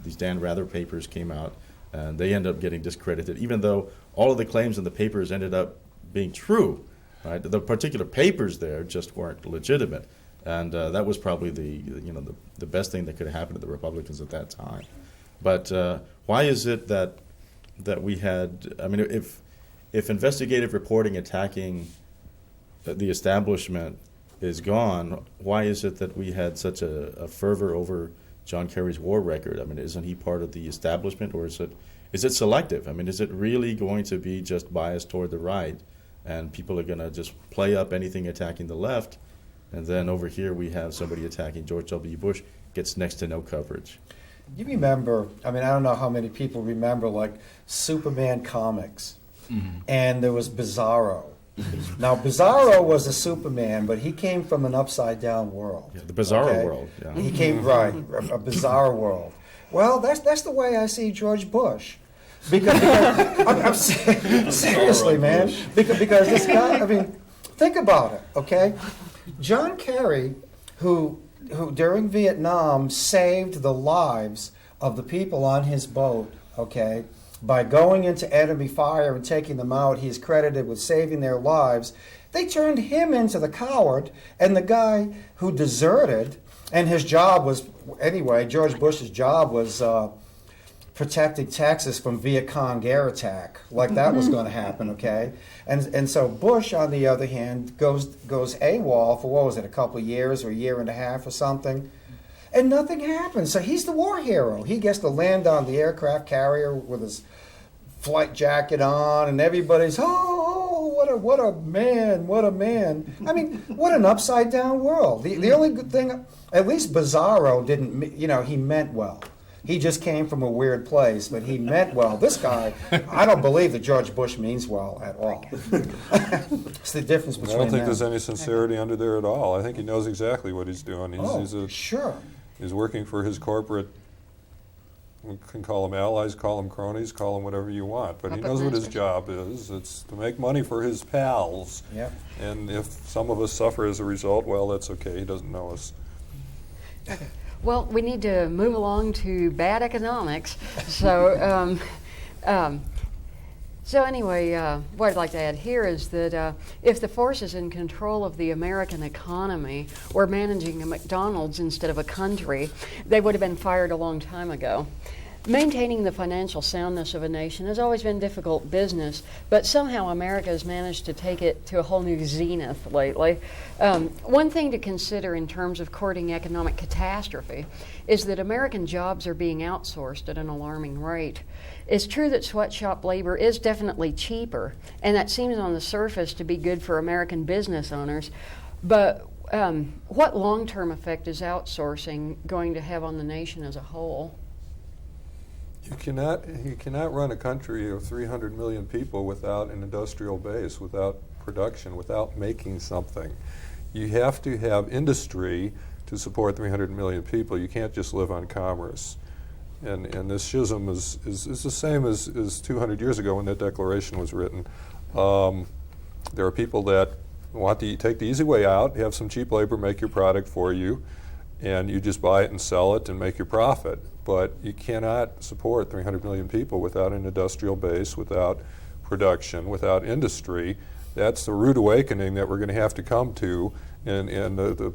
these Dan Rather papers came out, and they ended up getting discredited, even though all of the claims in the papers ended up being true. Right? The particular papers there just weren't legitimate, and that was probably the best thing that could have happened to the Republicans at that time. But why is it that we had? If investigative reporting attacking the establishment is gone, why is it that we had such a fervor over John Kerry's war record? Isn't he part of the establishment, or is it selective? Is it really going to be just biased toward the right, and people are going to just play up anything attacking the left, and then over here we have somebody attacking George W. Bush, gets next to no coverage? You remember, I don't know how many people remember, like, Superman comics, and there was Bizarro. Now, Bizarro was a Superman, but he came from an upside-down world. Yeah, the Bizarro world. Yeah. He came, a bizarre world. Well, that's the way I see George Bush. Because I'm seriously, man. Because this guy, think about it, okay? John Kerry, who during Vietnam saved the lives of the people on his boat, okay, by going into enemy fire and taking them out. He is credited with saving their lives. They turned him into the coward, and the guy who deserted, and his job was, anyway, George Bush's job was protecting Texas from Viet Cong air attack, like that was going to happen, okay? And so Bush, on the other hand, goes AWOL for, what was it, a couple of years or a year and a half or something? And nothing happens. So he's the war hero. He gets to land on the aircraft carrier with his flight jacket on, and everybody's, what a man, what a man. I mean, what an upside down world. The only good thing, at least Bizarro didn't, he meant well. He just came from a weird place, but he meant well. This guy, I don't believe that George Bush means well at all. It's the difference between I don't think them. there's any sincerity under there at all. I think he knows exactly what he's doing. Sure. He's working for his corporate, we can call them allies, call them cronies, call them whatever you want, but he knows what his job is. It's to make money for his pals. Yep. And if some of us suffer as a result, well, that's okay. He doesn't know us. Okay. Well, we need to move along to bad economics. So, so anyway, what I'd like to add here is that if the forces in control of the American economy were managing a McDonald's instead of a country, they would have been fired a long time ago. Maintaining the financial soundness of a nation has always been difficult business, but somehow America has managed to take it to a whole new zenith lately. One thing to consider in terms of courting economic catastrophe is that American jobs are being outsourced at an alarming rate. It's true that sweatshop labor is definitely cheaper, and that seems on the surface to be good for American business owners, but what long-term effect is outsourcing going to have on the nation as a whole? You cannot run a country of 300 million people without an industrial base, without production, without making something. You have to have industry to support 300 million people. You can't just live on commerce. And this schism is the same as 200 years ago when that declaration was written. There are people that want to take the easy way out, have some cheap labor make your product for you, and you just buy it and sell it and make your profit. But you cannot support 300 million people without an industrial base, without production, without industry. That's the rude awakening that we're going to have to come to, and the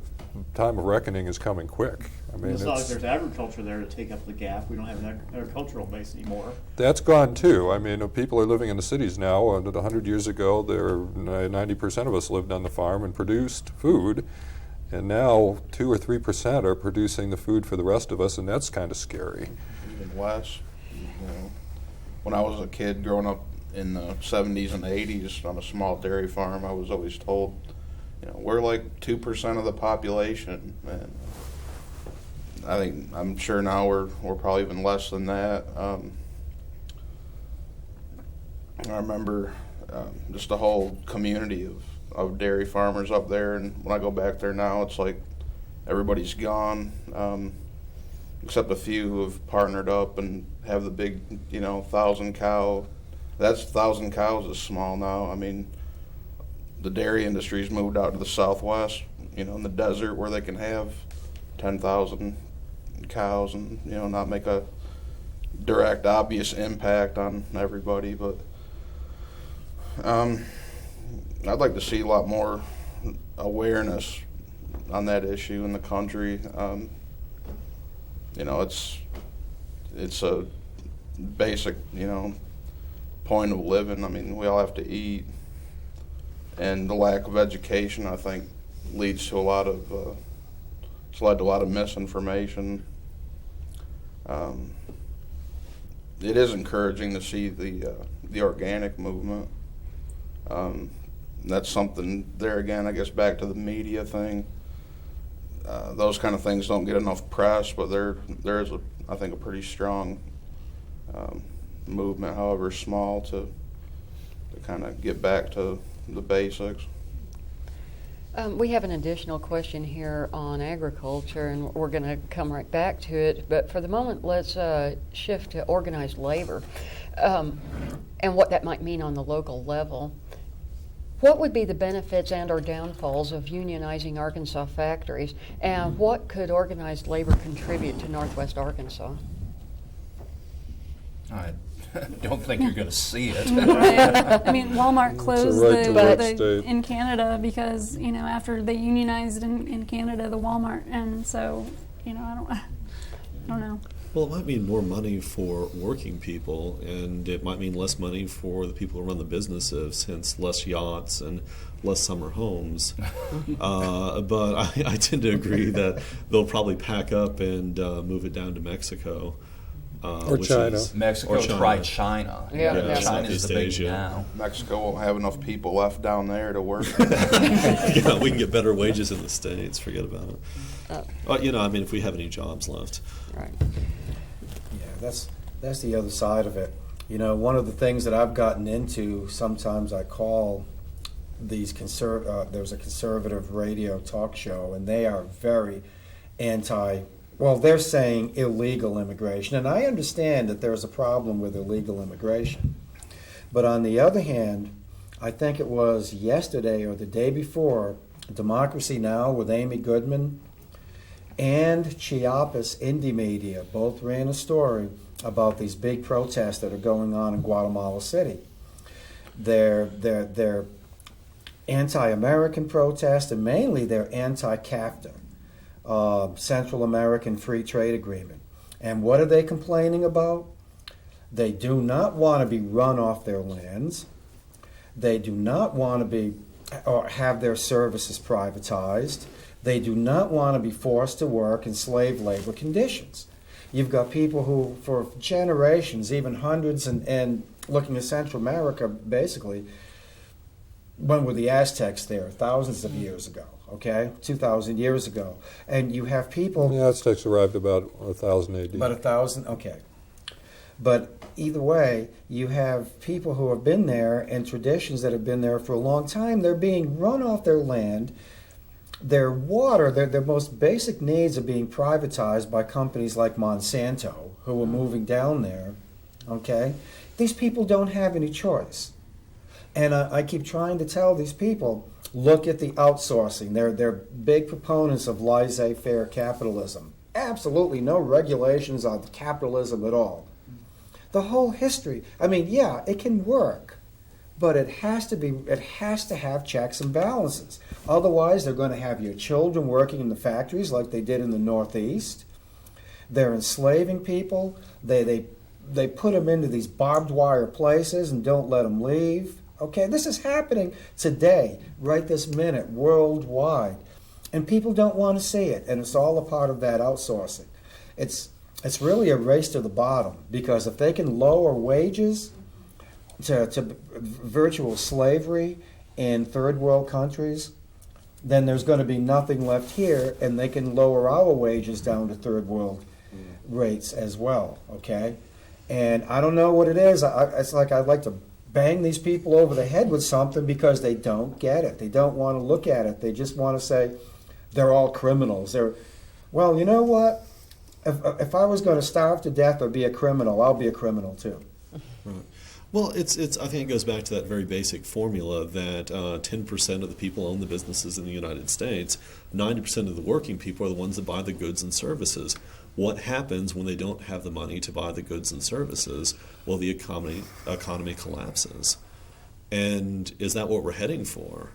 time of reckoning is coming quick. I mean, it's not like there's agriculture there to take up the gap. We don't have an agricultural base anymore. That's gone too. I mean, people are living in the cities now, and 100 years ago, 90% of us lived on the farm and produced food. And now 2 or 3% are producing the food for the rest of us, and that's kind of scary. Even less. When I was a kid growing up in the 70s and 80s on a small dairy farm, I was always told, we're like 2% of the population. And I'm sure now we're probably even less than that. I remember just the whole community of dairy farmers up there, and when I go back there now, it's like everybody's gone, except a few who have partnered up and have the big, 1,000 cow. That's 1,000 cows is small now. I mean, the dairy industry's moved out to the southwest, in the desert where they can have 10,000 cows and, not make a direct, obvious impact on everybody, but I'd like to see a lot more awareness on that issue in the country. It's a basic, point of living. I mean, we all have to eat, and the lack of education, I think, leads to it's led to a lot of misinformation. It is encouraging to see the organic movement. That's something there again, I guess, back to the media thing. Those kind of things don't get enough press, but there is, I think, a pretty strong movement, however small, to kind of get back to the basics. We have an additional question here on agriculture, and we're going to come right back to it. But for the moment, let's shift to organized labor and what that might mean on the local level. What would be the benefits and or downfalls of unionizing Arkansas factories, and what could organized labor contribute to Northwest Arkansas? I don't think you're going to see it. I mean, Walmart closed state. in Canada because, after they unionized in Canada, the Walmart, and so, I don't know. Well, it might mean more money for working people, and it might mean less money for the people who run the businesses, hence less yachts and less summer homes. But I tend to agree that they'll probably pack up and move it down to Mexico. Or which China. is- Mexico or China. tried China. Yeah, China's the Southeast big Asia. now. Mexico won't have enough people left down there to work. Yeah, we can get better wages in the States. Forget about it. If we have any jobs left. Right. Yeah, that's the other side of it. One of the things that I've gotten into, sometimes I call these there's a conservative radio talk show, and they are very they're saying illegal immigration. And I understand that there's a problem with illegal immigration. But on the other hand, I think it was yesterday or the day before, Democracy Now! With Amy Goodman and Chiapas Indie Media both ran a story about these big protests that are going on in Guatemala City. They're anti-American protests, and mainly they're anti-CAFTA, Central American Free Trade Agreement. And what are they complaining about? They do not want to be run off their lands. They do not want to be or have their services privatized. They do not want to be forced to work in slave labor conditions. You've got people who, for generations, even hundreds, and looking at Central America, basically, when were the Aztecs there? Thousands of years ago, okay? 2,000 years ago. And you have people... The Aztecs arrived about 1000 AD. About 1,000, okay. But either way, you have people who have been there and traditions that have been there for a long time. They're being run off their land. Their water, their most basic needs are being privatized by companies like Monsanto, who are moving down there, okay? These people don't have any choice. And I keep trying to tell these people, look at the outsourcing. They're big proponents of laissez-faire capitalism. Absolutely no regulations on capitalism at all. The whole history, it can work, but it has to have checks and balances. Otherwise, they're going to have your children working in the factories like they did in the Northeast. They're enslaving people. They put them into these barbed wire places and don't let them leave. Okay, this is happening today, right this minute, worldwide. And people don't want to see it, and it's all a part of that outsourcing. It's really a race to the bottom, because if they can lower wages to virtual slavery in third world countries, then there's going to be nothing left here, and they can lower our wages down to third world rates as well, okay? And I don't know what it is. It's like I'd like to bang these people over the head with something because they don't get it. They don't want to look at it. They just want to say they're all criminals. Well, you know what? If I was going to starve to death or be a criminal, I'll be a criminal too. Right. Well, I think it goes back to that very basic formula that 10% of the people own the businesses in the United States. 90% of the working people are the ones that buy the goods and services. What happens when they don't have the money to buy the goods and services? Well, the economy collapses. And is that what we're heading for?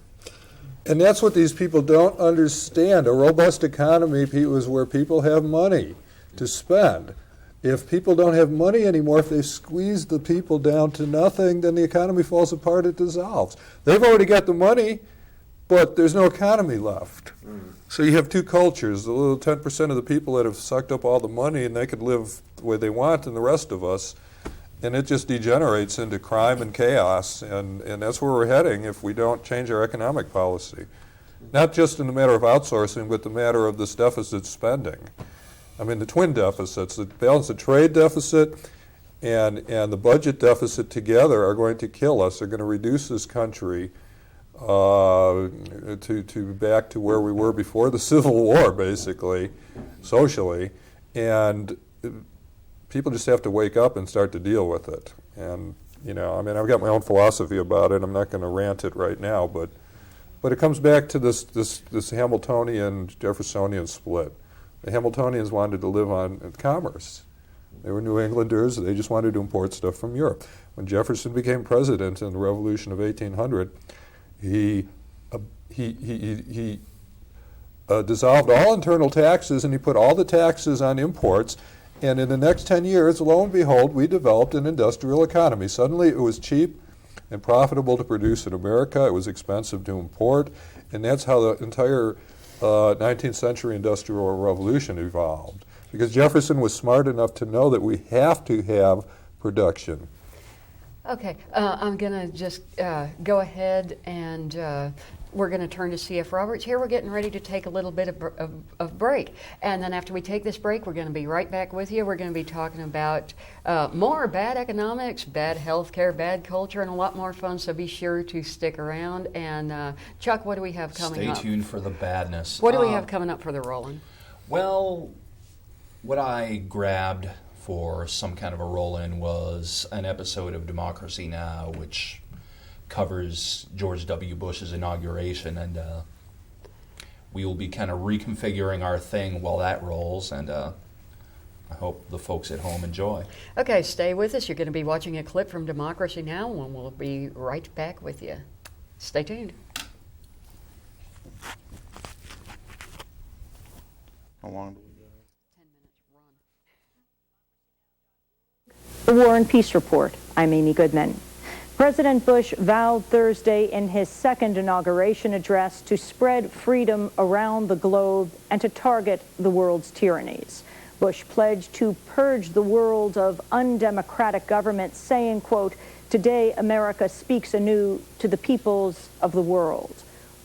And that's what these people don't understand. A robust economy is where people have money to spend. If people don't have money anymore, if they squeeze the people down to nothing, then the economy falls apart, it dissolves. They've already got the money, but there's no economy left. So you have two cultures, the little 10% of the people that have sucked up all the money and they could live the way they want, and the rest of us, and it just degenerates into crime and chaos, and that's where we're heading if we don't change our economic policy. Not just in the matter of outsourcing, but the matter of this deficit spending. The twin deficits, the balance of trade deficit and the budget deficit together are going to kill us. They're going to reduce this country to back to where we were before the Civil War, basically, socially. And people just have to wake up and start to deal with it. And, I've got my own philosophy about it. I'm not going to rant it right now, but it comes back to this Hamiltonian, Jeffersonian split. The Hamiltonians wanted to live on commerce. They were New Englanders. They just wanted to import stuff from Europe. When Jefferson became president in the Revolution of 1800, he dissolved all internal taxes, and he put all the taxes on imports, And in the next 10 years, lo and behold, we developed an industrial economy. Suddenly it was cheap and profitable to produce in America. It was expensive to import. And that's how the entire 19th century industrial revolution evolved. Because Jefferson was smart enough to know that we have to have production. Okay, I'm going to just go ahead and we're going to turn to C.F. Roberts here. We're getting ready to take a little bit of break. And then after we take this break, we're going to be right back with you. We're going to be talking about more bad economics, bad healthcare, bad culture, and a lot more fun. So be sure to stick around. And Chuck, what do we have coming up? Stay tuned for the badness. What do we have coming up for the Roland? Well, what I grabbed for some kind of a roll-in was an episode of Democracy Now!, which covers George W. Bush's inauguration, and we will be kind of reconfiguring our thing while that rolls, and I hope the folks at home enjoy. Okay, stay with us. You're going to be watching a clip from Democracy Now!, and we'll be right back with you. Stay tuned. I wanted to. The War and Peace Report. I'm Amy Goodman. President Bush vowed Thursday in his second inauguration address to spread freedom around the globe and to target the world's tyrannies. Bush pledged to purge the world of undemocratic government, saying, quote, "Today America speaks anew to the peoples of the world.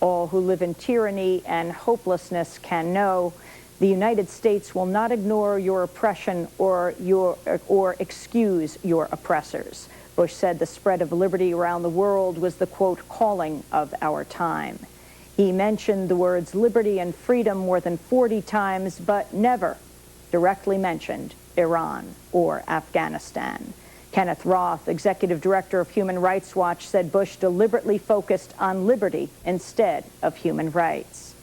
All who live in tyranny and hopelessness can know the United States will not ignore your oppression or excuse your oppressors." Bush said the spread of liberty around the world was the, quote, calling of our time. He mentioned the words liberty and freedom more than 40 times, but never directly mentioned Iran or Afghanistan. Kenneth Roth, executive director of Human Rights Watch, said Bush deliberately focused on liberty instead of human rights.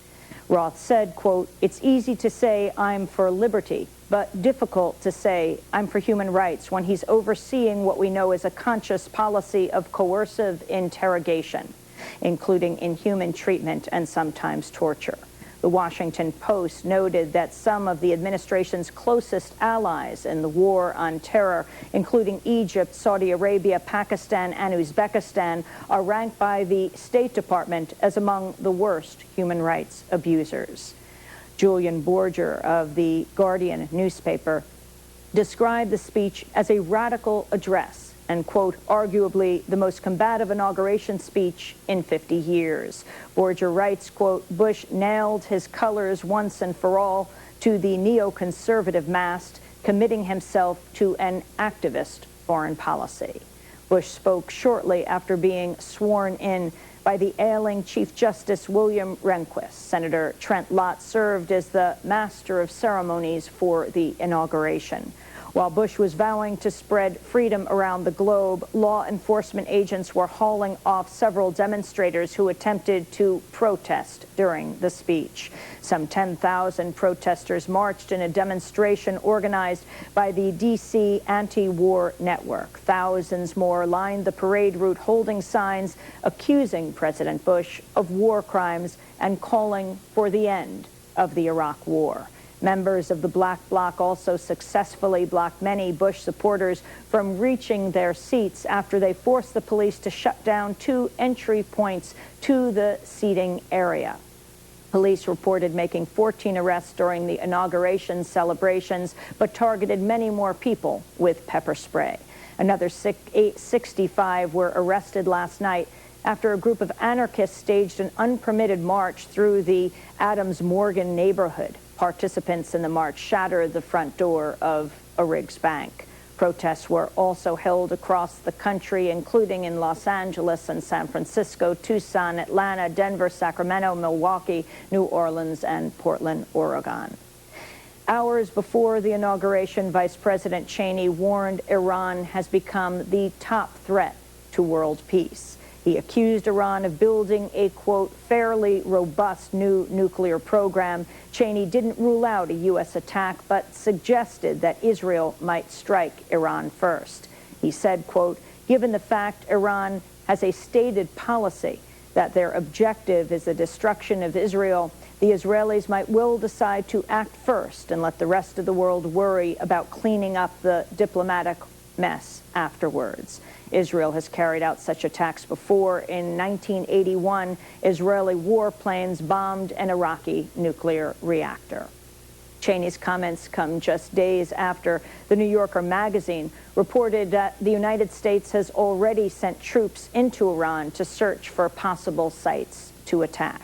Roth said, quote, "It's easy to say I'm for liberty, but difficult to say I'm for human rights when he's overseeing what we know is a conscious policy of coercive interrogation, including inhuman treatment and sometimes torture." The Washington Post noted that some of the administration's closest allies in the war on terror, including Egypt, Saudi Arabia, Pakistan, and Uzbekistan, are ranked by the State Department as among the worst human rights abusers. Julian Borger of the Guardian newspaper described the speech as a radical address and, quote, arguably the most combative inauguration speech in 50 years. Borger writes, quote, "Bush nailed his colors once and for all to the neoconservative mast, committing himself to an activist foreign policy." Bush spoke shortly after being sworn in by the ailing Chief Justice William Rehnquist. Senator Trent Lott served as the master of ceremonies for the inauguration. While Bush was vowing to spread freedom around the globe, law enforcement agents were hauling off several demonstrators who attempted to protest during the speech. Some 10,000 protesters marched in a demonstration organized by the D.C. Anti-War Network. Thousands more lined the parade route holding signs accusing President Bush of war crimes and calling for the end of the Iraq War. Members of the Black Bloc also successfully blocked many Bush supporters from reaching their seats after they forced the police to shut down 2 entry points to the seating area. Police reported making 14 arrests during the inauguration celebrations, but targeted many more people with pepper spray. Another 65 were arrested last night after a group of anarchists staged an unpermitted march through the Adams Morgan neighborhood. Participants in the march shattered the front door of a Riggs bank. Protests were also held across the country, including in Los Angeles and San Francisco, Tucson, Atlanta, Denver, Sacramento, Milwaukee, New Orleans, and Portland, Oregon. Hours before the inauguration, Vice President Cheney warned Iran has become the top threat to world peace. He accused Iran of building a, quote, fairly robust new nuclear program. Cheney didn't rule out a U.S. attack, but suggested that Israel might strike Iran first. He said, quote, "Given the fact Iran has a stated policy that their objective is the destruction of Israel, the Israelis might well decide to act first and let the rest of the world worry about cleaning up the diplomatic mess afterwards. Israel has carried out such attacks before. In 1981, Israeli warplanes bombed an Iraqi nuclear reactor. Cheney's comments come just days after the New Yorker magazine reported that the United States has already sent troops into Iran to search for possible sites to attack.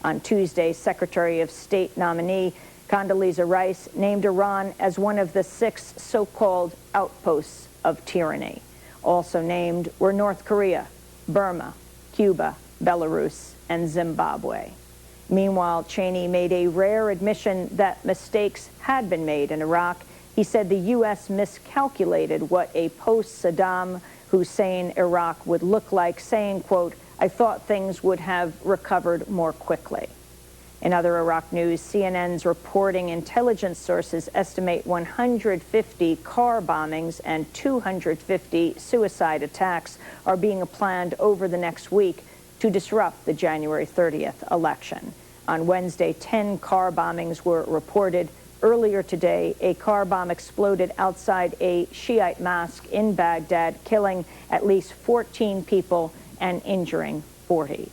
On Tuesday, Secretary of State nominee Condoleezza Rice named Iran as one of the 6 so-called outposts of tyranny. Also named were North Korea, Burma, Cuba, Belarus, and Zimbabwe. Meanwhile, Cheney made a rare admission that mistakes had been made in Iraq. He said the U.S. miscalculated what a post-Saddam Hussein Iraq would look like, saying, quote, "I thought things would have recovered more quickly." In other Iraq news, CNN's reporting intelligence sources estimate 150 car bombings and 250 suicide attacks are being planned over the next week to disrupt the January 30th election. On Wednesday, 10 car bombings were reported. Earlier today, a car bomb exploded outside a Shiite mosque in Baghdad, killing at least 14 people and injuring 40.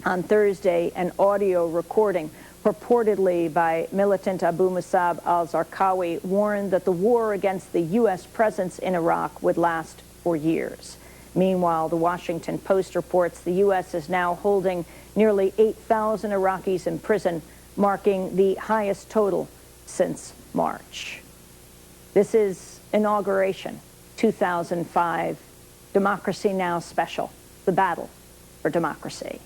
On Thursday, an audio recording purportedly by militant Abu Musab al-Zarqawi warned that the war against the U.S. presence in Iraq would last for years. Meanwhile, the Washington Post reports the U.S. is now holding nearly 8,000 Iraqis in prison, marking the highest total since March. This is Inauguration 2005, Democracy Now! Special, the battle for democracy.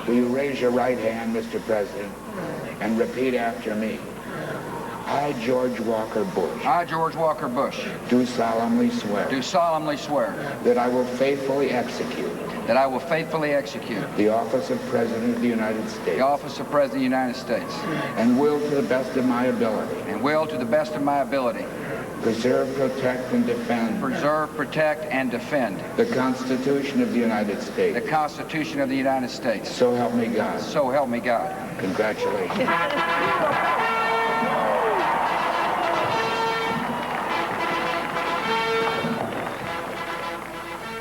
Will you raise your right hand, Mr. President, and repeat after me? I, George Walker Bush. I, George Walker Bush. Do solemnly swear. Do solemnly swear. That I will faithfully execute. That I will faithfully execute. The office of President of the United States. The office of President of the United States. And will to the best of my ability. And will to the best of my ability. Preserve, protect, and defend. Preserve, protect, and defend. The Constitution of the United States. The Constitution of the United States. So help me God. So help me God. Congratulations.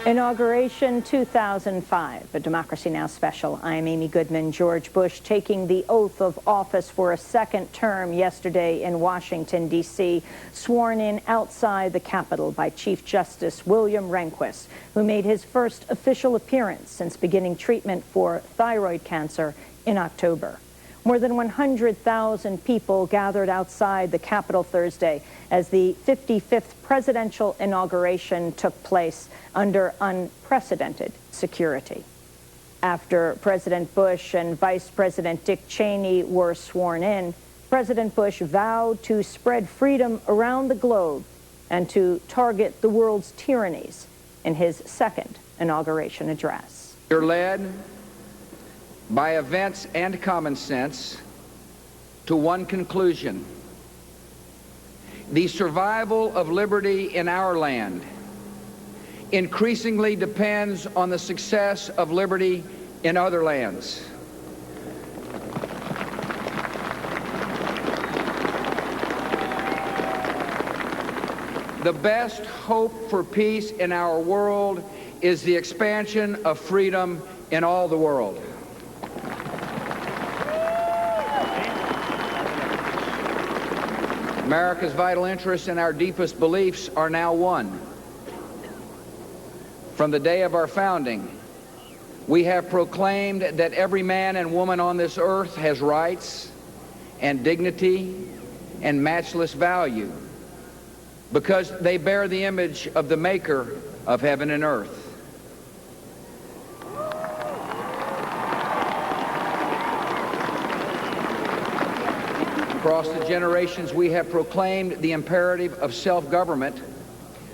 Inauguration 2005, a Democracy Now! Special. I'm Amy Goodman. George Bush taking the oath of office for a second term yesterday in Washington, D.C., sworn in outside the Capitol by Chief Justice William Rehnquist, who made his first official appearance since beginning treatment for thyroid cancer in October. More than 100,000 people gathered outside the Capitol Thursday as the 55th presidential inauguration took place under unprecedented security. After President Bush and Vice President Dick Cheney were sworn in, President Bush vowed to spread freedom around the globe and to target the world's tyrannies in his second inauguration address. You're led by events and common sense to one conclusion: the survival of liberty in our land increasingly depends on the success of liberty in other lands. The best hope for peace in our world is the expansion of freedom in all the world. America's vital interests and our deepest beliefs are now one. From the day of our founding, we have proclaimed that every man and woman on this earth has rights and dignity and matchless value because they bear the image of the Maker of heaven and earth. Across the generations, we have proclaimed the imperative of self-government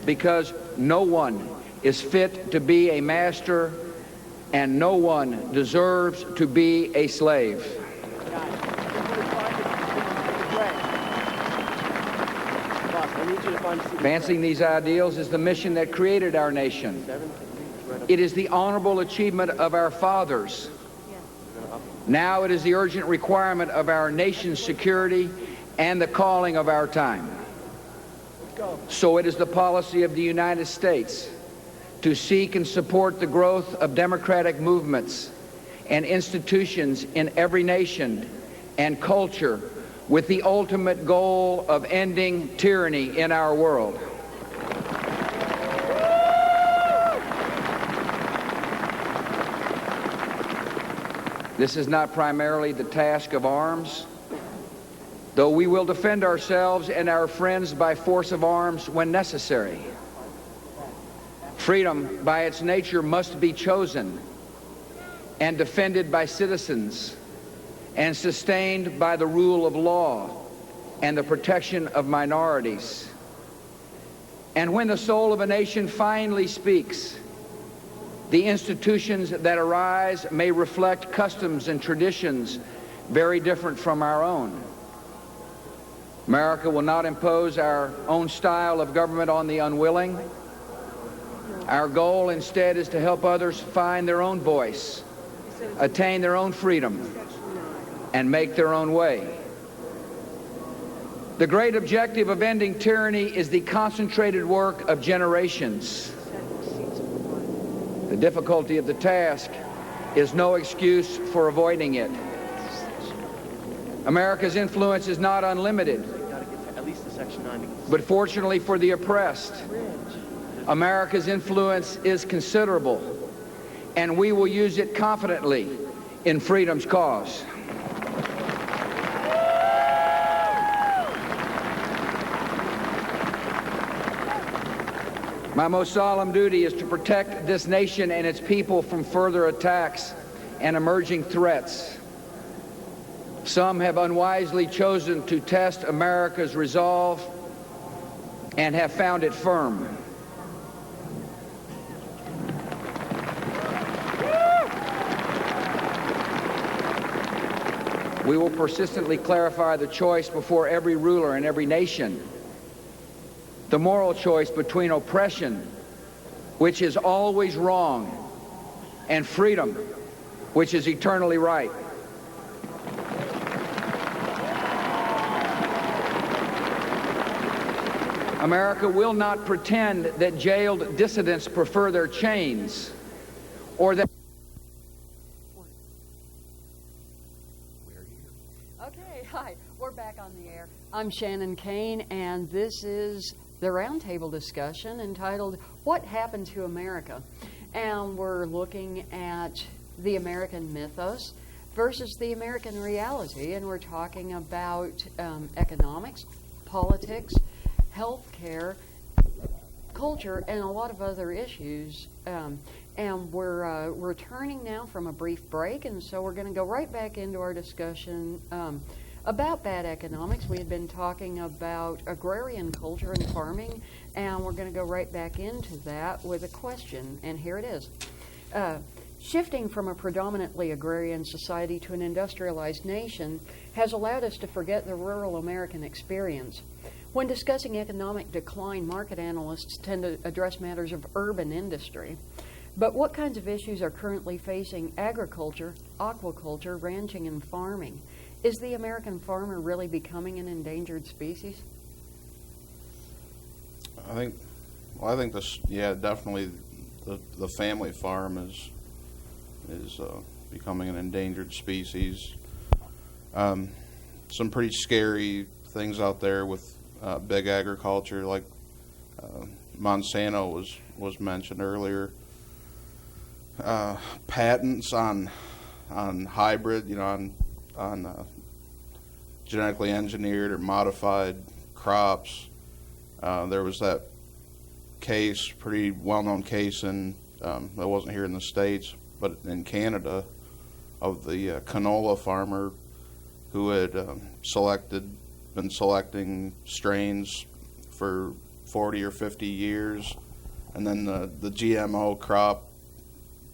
because no one is fit to be a master and no one deserves to be a slave. Advancing these ideals is the mission that created our nation. It is the honorable achievement of our fathers. Now it is the urgent requirement of our nation's security and the calling of our time. So it is the policy of the United States to seek and support the growth of democratic movements and institutions in every nation and culture with the ultimate goal of ending tyranny in our world. This is not primarily the task of arms, though we will defend ourselves and our friends by force of arms when necessary. Freedom, by its nature, must be chosen and defended by citizens and sustained by the rule of law and the protection of minorities. And when the soul of a nation finally speaks, the institutions that arise may reflect customs and traditions very different from our own. America will not impose our own style of government on the unwilling. Our goal instead is to help others find their own voice, attain their own freedom, and make their own way. The great objective of ending tyranny is the concentrated work of generations. The difficulty of the task is no excuse for avoiding it. America's influence is not unlimited, but fortunately for the oppressed, America's influence is considerable, and we will use it confidently in freedom's cause. My most solemn duty is to protect this nation and its people from further attacks and emerging threats. Some have unwisely chosen to test America's resolve and have found it firm. We will persistently clarify the choice before every ruler and every nation. The moral choice between oppression, which is always wrong, and freedom, which is eternally right. America will not pretend that jailed dissidents prefer their chains, or that... Okay, hi, we're back on the air. I'm Shannon Caine, and this is the roundtable discussion entitled, What Happened to America? And we're looking at the American mythos versus the American reality, and we're talking about economics, politics, healthcare, culture, and a lot of other issues. And we're returning now from a brief break, and so we're going to go right back into our discussion about bad economics. We had been talking about agrarian culture and farming, and we're going to go right back into that with a question, and here it is. Shifting from a predominantly agrarian society to an industrialized nation has allowed us to forget the rural American experience. When discussing economic decline, market analysts tend to address matters of urban industry. But what kinds of issues are currently facing agriculture, aquaculture, ranching, and farming? Is the American farmer really becoming an endangered species? I think this, yeah, definitely the family farm is becoming an endangered species. Some pretty scary things out there with big agriculture, like Monsanto was mentioned earlier. Patents on hybrid, on genetically engineered or modified crops. There was that case, pretty well-known case that wasn't here in the States, but in Canada, of the canola farmer who had been selecting strains for 40 or 50 years, and then the GMO crop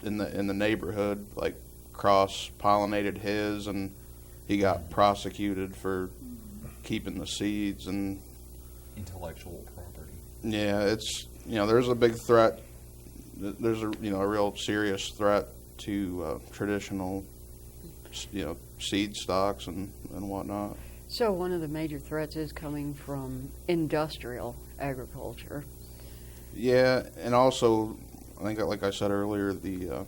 in the neighborhood cross-pollinated his, and he got prosecuted for keeping the seeds and intellectual property. Yeah, it's there's a big threat there's a real serious threat to traditional seed stocks and whatnot. So one of the major threats is coming from industrial agriculture. Yeah, and also I think, like I said earlier, the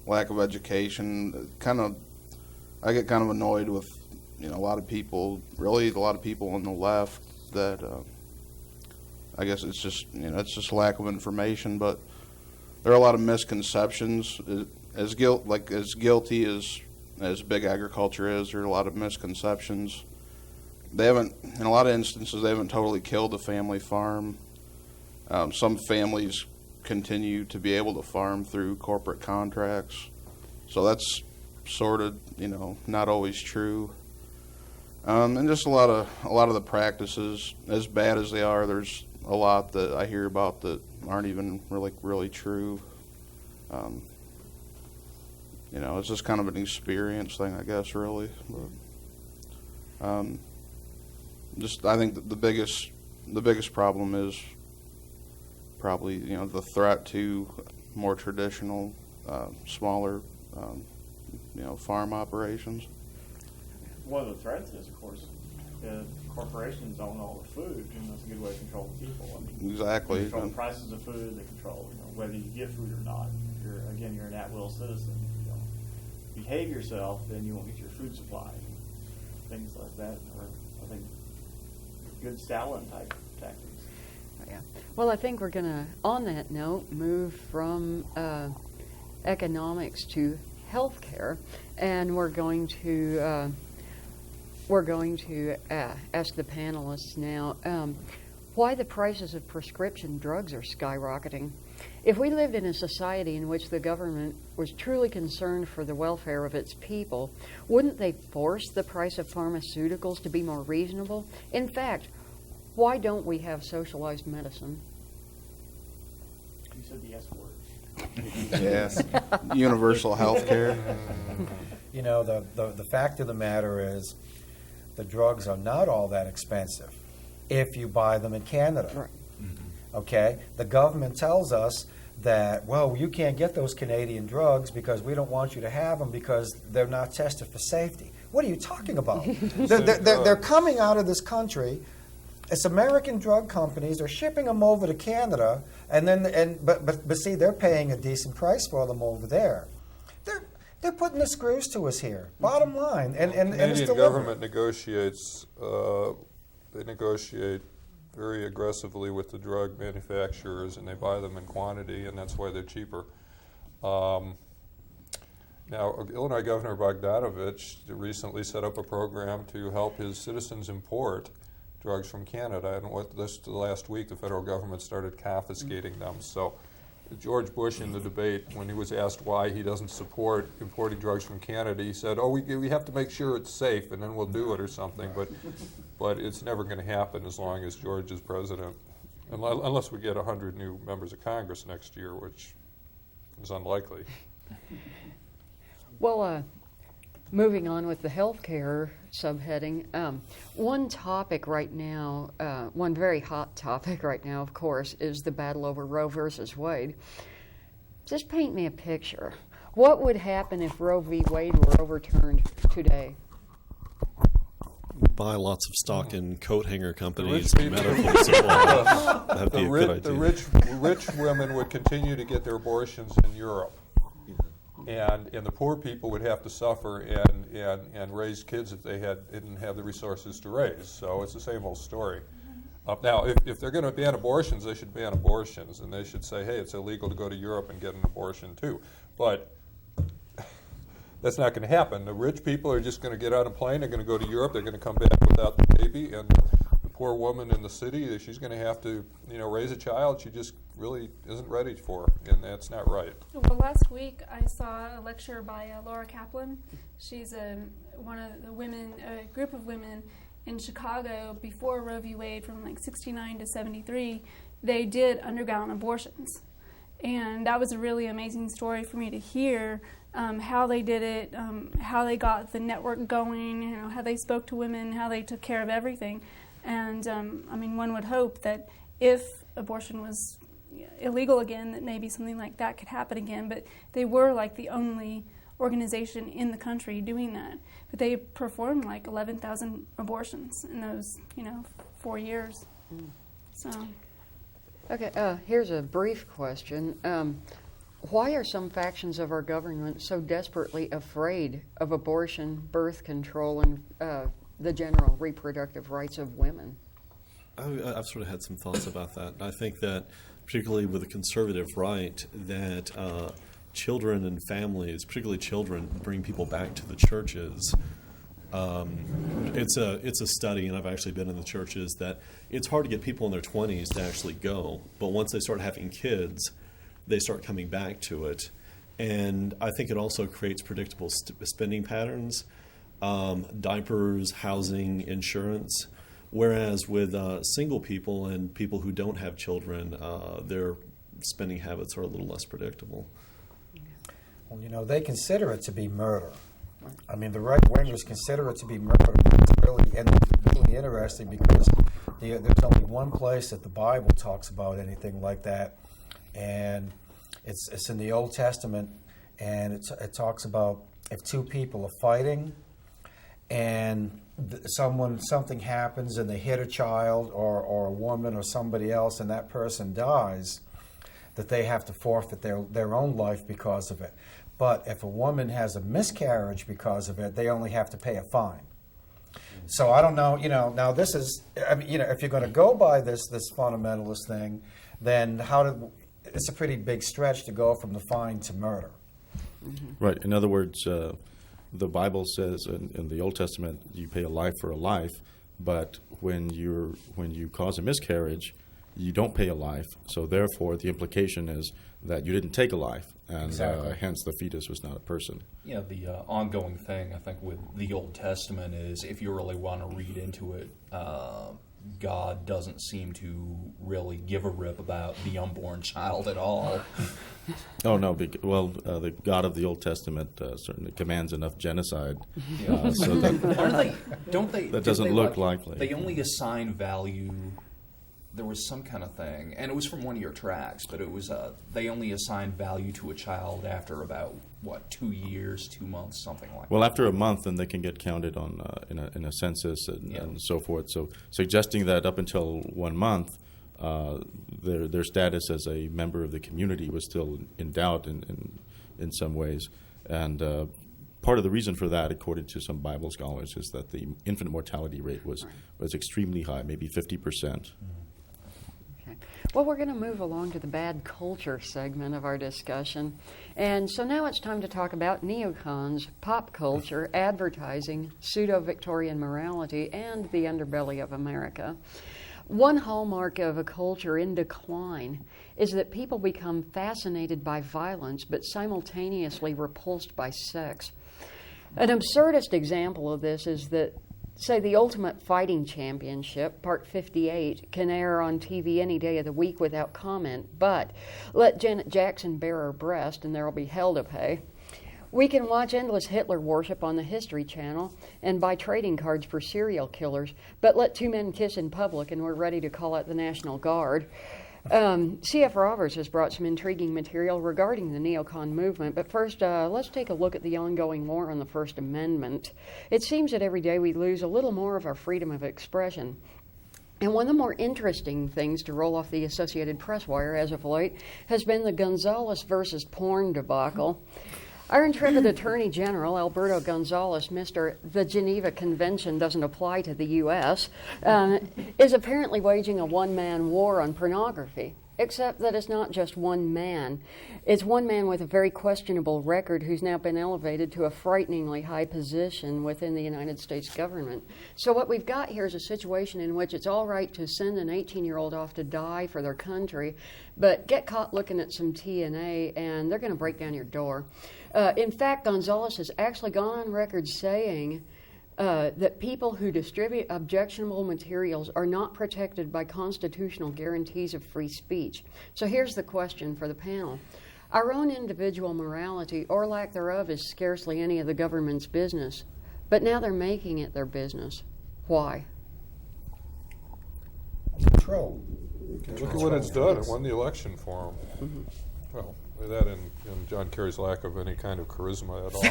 lack of education. I get kind of annoyed with a lot of people on the left that I guess it's just lack of information. But there are a lot of misconceptions. As guilty as big agriculture is, there are a lot of misconceptions. In a lot of instances, they haven't totally killed a family farm. Some families continue to be able to farm through corporate contracts, so that's sort of not always true. And just a lot of the practices, as bad as they are, there's a lot that I hear about that aren't even really true. It's just kind of an experience thing, I guess, really. But I think the biggest problem is probably the threat to more traditional, smaller, farm operations. One of the threats is, of course, corporations own all the food, and that's a good way to control the people. Exactly. They control the prices of food. They control whether you get food or not. If you're an at-will citizen. If you don't behave yourself, then you won't get your food supply. Things like that are, I think, good Stalin type tactics. Yeah. Well, I think we're going to, on that note, move from economics to healthcare, and we're going to ask the panelists now why the prices of prescription drugs are skyrocketing. If we lived in a society in which the government was truly concerned for the welfare of its people, wouldn't they force the price of pharmaceuticals to be more reasonable? In fact, why don't we have socialized medicine? You said the S word. Yes. Universal health care. The fact of the matter is the drugs are not all that expensive if you buy them in Canada. Right. Okay? The government tells us that, well, you can't get those Canadian drugs because we don't want you to have them because they're not tested for safety. What are you talking about? They're coming out of this country. It's American drug companies. They're shipping them over to Canada, but see, they're paying a decent price for them over there. They're putting the screws to us here. Bottom line, and it's Canadian government negotiates. They negotiate very aggressively with the drug manufacturers, and they buy them in quantity, and that's why they're cheaper. Now, Illinois Governor Bogdanovich recently set up a program to help his citizens import drugs from Canada, and last week the federal government started confiscating them. So George Bush, in the debate, when he was asked why he doesn't support importing drugs from Canada, he said, we have to make sure it's safe, and then we'll do it or something. But it's never going to happen as long as George is president, unless we get 100 new members of Congress next year, which is unlikely. Well, moving on with the healthcare subheading, one topic right now, one very hot topic right now, of course, is the battle over Roe versus Wade. Just paint me a picture. What would happen if Roe v. Wade were overturned today? Buy lots of stock in coat hanger companies, medical supply. That'd be a good idea. The rich women would continue to get their abortions in Europe. And the poor people would have to suffer and raise kids that they didn't have the resources to raise. So it's the same old story. Now, if they're going to ban abortions, they should ban abortions, and they should say, hey, it's illegal to go to Europe and get an abortion too. But that's not going to happen. The rich people are just going to get on a plane, they're going to go to Europe, they're going to come back without the baby, and the poor woman in the city, she's going to have to raise a child she just really isn't ready for, and that's not right. Well, last week I saw a lecture by Laura Kaplan. She's one of the women, a group of women in Chicago before Roe v. Wade, from like 69 to 73. They did underground abortions, and that was a really amazing story for me to hear. How they did it, how they got the network going, how they spoke to women, how they took care of everything. And one would hope that if abortion was illegal again, that maybe something like that could happen again. But they were like the only organization in the country doing that. But they performed like 11,000 abortions in those, 4 years. So. Okay, here's a brief question. Why are some factions of our government so desperately afraid of abortion, birth control, and the general reproductive rights of women? I've sort of had some thoughts about that. I think that, particularly with the conservative right, that children and families, particularly children, bring people back to the churches. It's a study, and I've actually been in the churches, that it's hard to get people in their 20s to actually go. But once they start having kids, they start coming back to it. And I think it also creates predictable spending patterns, diapers, housing, insurance. Whereas with single people and people who don't have children, their spending habits are a little less predictable. Well, they consider it to be murder. I mean, the right-wingers consider it to be murder. It's really interesting because there's only one place that the Bible talks about anything like that, and it's in the Old Testament, and it talks about if two people are fighting and something happens and they hit a child or a woman or somebody else and that person dies, that they have to forfeit their own life because of it. But if a woman has a miscarriage because of it, they only have to pay a fine. So I don't know, now this is, if you're going to go by this fundamentalist thing, then it's a pretty big stretch to go from the fine to murder. Mm-hmm. Right. In other words, the Bible says in the Old Testament you pay a life for a life, but when you cause a miscarriage, you don't pay a life. So therefore, the implication is that you didn't take a life, and exactly. Hence the fetus was not a person. Yeah, the ongoing thing I think with the Old Testament is, if you really want to read into it, God doesn't seem to really give a rip about the unborn child at all. Oh no! The God of the Old Testament certainly commands enough genocide, so that that doesn't look likely. They only assign value. There was some kind of thing, and it was from one of your tracks, but it was they only assigned value to a child after about 2 years, 2 months, something like that. Well, after a month, then they can get counted on in a census and so forth. So suggesting that up until 1 month, their status as a member of the community was still in doubt in some ways, and part of the reason for that, according to some Bible scholars, is that the infant mortality rate was extremely high, maybe 50%. Okay. Well, we're going to move along to the bad culture segment of our discussion. And so now it's time to talk about neocons, pop culture, advertising, pseudo-Victorian morality, and the underbelly of America. One hallmark of a culture in decline is that people become fascinated by violence but simultaneously repulsed by sex. An absurdist example of this is that, say, the Ultimate Fighting Championship, Part 58, can air on TV any day of the week without comment, but let Janet Jackson bare her breast and there will be hell to pay. We can watch endless Hitler worship on the History Channel and buy trading cards for serial killers, but let two men kiss in public and we're ready to call out the National Guard. C.F. Roberts has brought some intriguing material regarding the neocon movement, but first let's take a look at the ongoing war on the First Amendment. It seems that every day we lose a little more of our freedom of expression. And one of the more interesting things to roll off the Associated Press wire as of late has been the Gonzales versus porn debacle. Our intrepid Attorney General, Alberto Gonzales, Mr. The Geneva Convention doesn't apply to the U.S., is apparently waging a one-man war on pornography, except that it's not just one man. It's one man with a very questionable record who's now been elevated to a frighteningly high position within the United States government. So what we've got here is a situation in which it's all right to send an 18-year-old off to die for their country, but get caught looking at some TNA and they're going to break down your door. In fact, Gonzales has actually gone on record saying that people who distribute objectionable materials are not protected by constitutional guarantees of free speech. So here's the question for the panel. Our own individual morality, or lack thereof, is scarcely any of the government's business, but now they're making it their business. Why? Control. Look at what it's done. It won the election for him. Well, that and John Kerry's lack of any kind of charisma at all.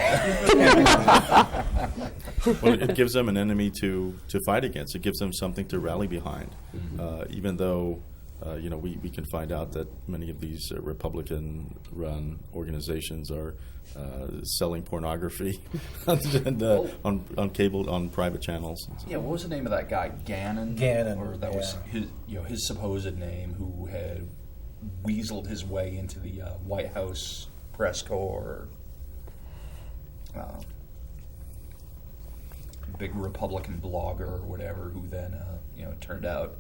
Well, it gives them an enemy to fight against. It gives them something to rally behind, even though we can find out that many of these Republican-run organizations are selling pornography and, on cable, on private channels. Yeah, what was the name of that guy? Gannon? Gannon, Or that was his supposed name, who had weaseled his way into the White House press corps. Big Republican blogger or whatever, who then turned out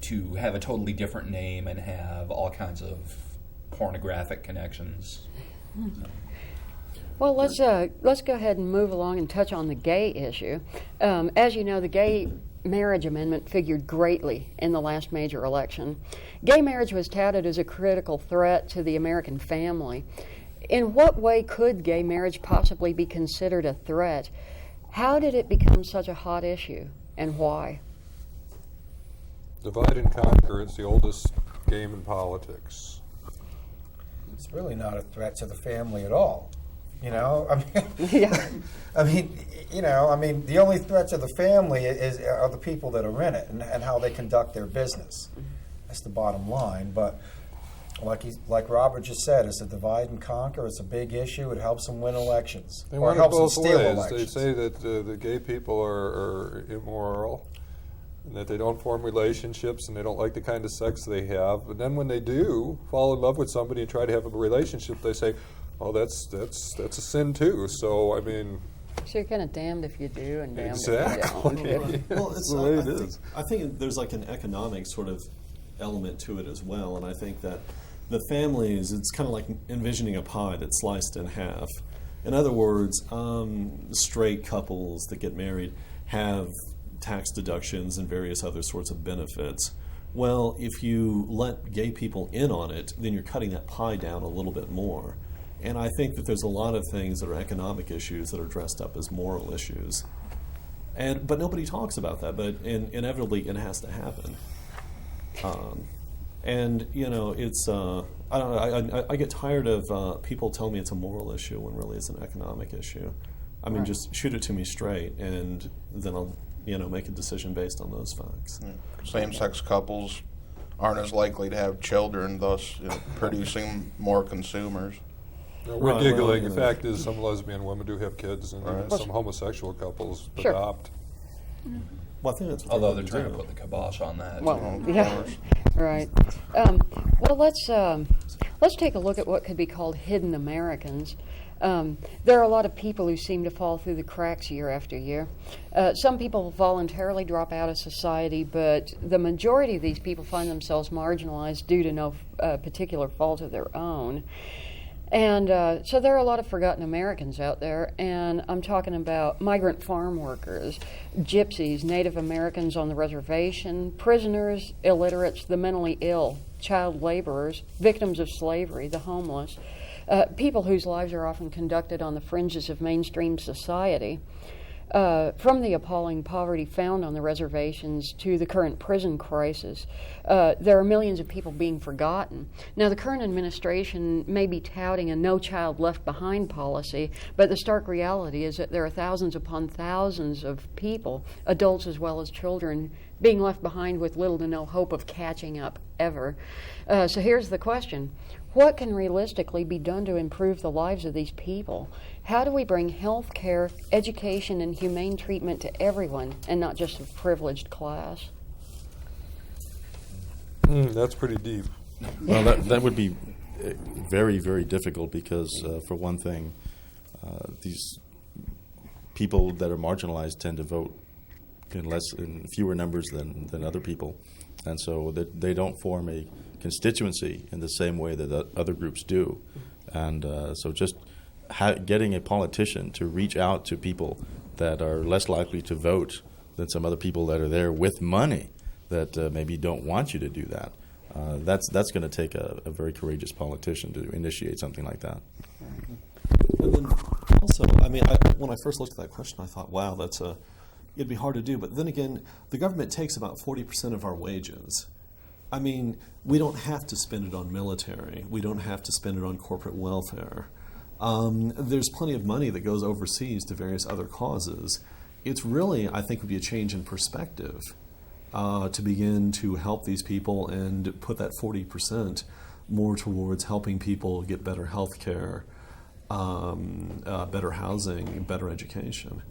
to have a totally different name and have all kinds of pornographic connections. Well, let's go ahead and move along and touch on the gay issue. As you know, the gay marriage amendment figured greatly in the last major election. Gay marriage was touted as a critical threat to the American family. In what way could gay marriage possibly be considered a threat? How did it become such a hot issue, and why? Divide and conquer. It's the oldest game in politics. It's really not a threat to the family at all. I mean, Yeah. The only threat to the family are the people that are in it and how they conduct their business. That's the bottom line. But like Robert just said, it's a divide and conquer. It's a big issue. It helps them win elections. They or want it helps them both steal ways. elections. They say that the gay people are immoral, and that they don't form relationships, and they don't like the kind of sex they have. But then when they do fall in love with somebody and try to have a relationship, they say, "Oh, that's a sin too." So I mean, So you're kind of damned if you do and damned exactly. if you don't. Well, it's the way it I is. think, I think there's like an economic sort of element to it as well, and I think that the families, it's kind of like envisioning a pie that's sliced in half. In other words, straight couples that get married have tax deductions and various other sorts of benefits. Well, if you let gay people in on it, then you're cutting that pie down a little bit more. And I think that there's a lot of things that are economic issues that are dressed up as moral issues. But nobody talks about that, but inevitably it has to happen. It's I don't know. I get tired of people telling me it's a moral issue when really it's an economic issue. I mean, just shoot it to me straight, and then I'll make a decision based on those facts. Same-sex couples aren't as likely to have children, thus producing more consumers. No, we're Right, giggling. well, The fact is, some lesbian women do have kids, and Right. some homosexual couples Sure. adopt. Well, I think that's what Although they they're trying to do. put the kibosh on that. Well, Of yeah, course. right. Well, let's take a look at what could be called hidden Americans. There are a lot of people who seem to fall through the cracks year after year. Some people voluntarily drop out of society, but the majority of these people find themselves marginalized due to no particular fault of their own. And so there are a lot of forgotten Americans out there, and I'm talking about migrant farm workers, gypsies, Native Americans on the reservation, prisoners, illiterates, the mentally ill, child laborers, victims of slavery, the homeless, people whose lives are often conducted on the fringes of mainstream society. From the appalling poverty found on the reservations to the current prison crisis, there are millions of people being forgotten. Now, the current administration may be touting a no child left behind policy, but the stark reality is that there are thousands upon thousands of people, adults as well as children, being left behind with little to no hope of catching up ever. So here's the question. What can realistically be done to improve the lives of these people? How do we bring health care, education, and humane treatment to everyone and not just a privileged class? That's pretty deep. Well, that would be very, very difficult because, for one thing, these people that are marginalized tend to vote in fewer numbers than other people, and so they don't form a constituency in the same way that other groups do. And so just getting a politician to reach out to people that are less likely to vote than some other people that are there with money that maybe don't want you to do that, that's going to take a very courageous politician to initiate something like that. And then also, when I first looked at that question, I thought, wow, it'd be hard to do. But then again, the government takes about 40% of our wages. I mean, we don't have to spend it on military. We don't have to spend it on corporate welfare. There's plenty of money that goes overseas to various other causes. It's really, I think, would be a change in perspective to begin to help these people and put that 40% more towards helping people get better health care, better housing, better education.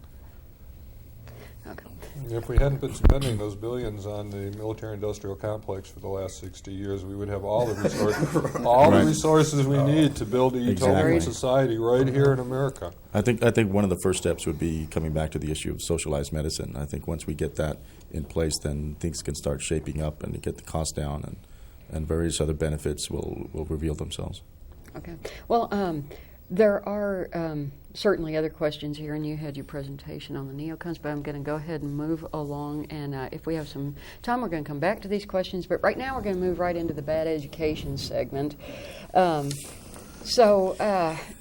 Okay. If we hadn't been spending those billions on the military-industrial complex for the last 60 years, we would have all the resources, the resources we need to build a utopian society right here in America. I think one of the first steps would be coming back to the issue of socialized medicine. I think once we get that in place, then things can start shaping up and get the cost down, and various other benefits will reveal themselves. Okay. Well, there are certainly other questions here, and you had your presentation on the neocons, but I'm going to go ahead and move along, and if we have some time, we're going to come back to these questions, but right now we're going to move right into the bad education segment. So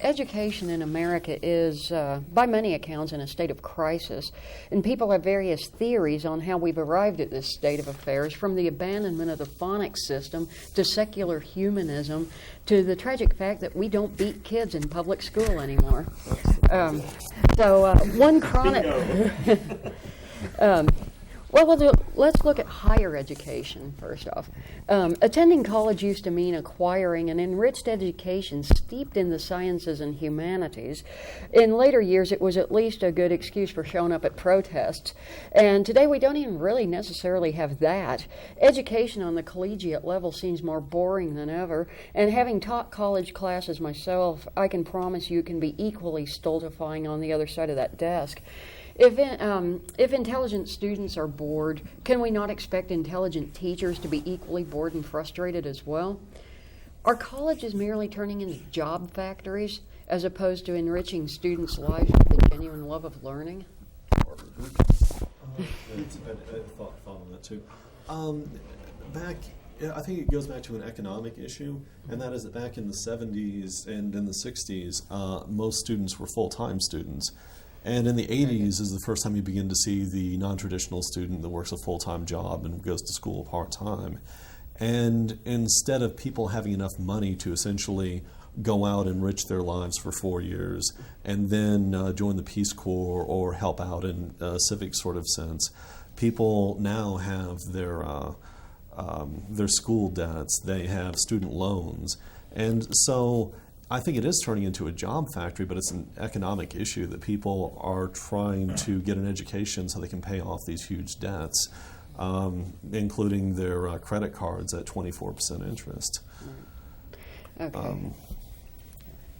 education in America is, by many accounts, in a state of crisis, and people have various theories on how we've arrived at this state of affairs, from the abandonment of the phonics system to secular humanism to the tragic fact that we don't beat kids in public school anymore. One chronic... Well, let's look at higher education first off. Attending college used to mean acquiring an enriched education steeped in the sciences and humanities. In later years, it was at least a good excuse for showing up at protests. And today, we don't even really necessarily have that. Education on the collegiate level seems more boring than ever. And having taught college classes myself, I can promise you it can be equally stultifying on the other side of that desk. If intelligent students are bored, can we not expect intelligent teachers to be equally bored and frustrated as well? Are colleges merely turning into job factories as opposed to enriching students' lives with the genuine love of learning? I thought on that too. I think it goes back to an economic issue, and that is that back in the 70s and in the 60s, most students were full-time students. And in the 80s is the first time you begin to see the non-traditional student that works a full-time job and goes to school part-time. And instead of people having enough money to essentially go out and enrich their lives for 4 years and then join the Peace Corps or help out in a civic sort of sense, people now have their school debts, they have student loans. And so I think it is turning into a job factory, but it's an economic issue that people are trying to get an education so they can pay off these huge debts, including their credit cards at 24% interest. Okay.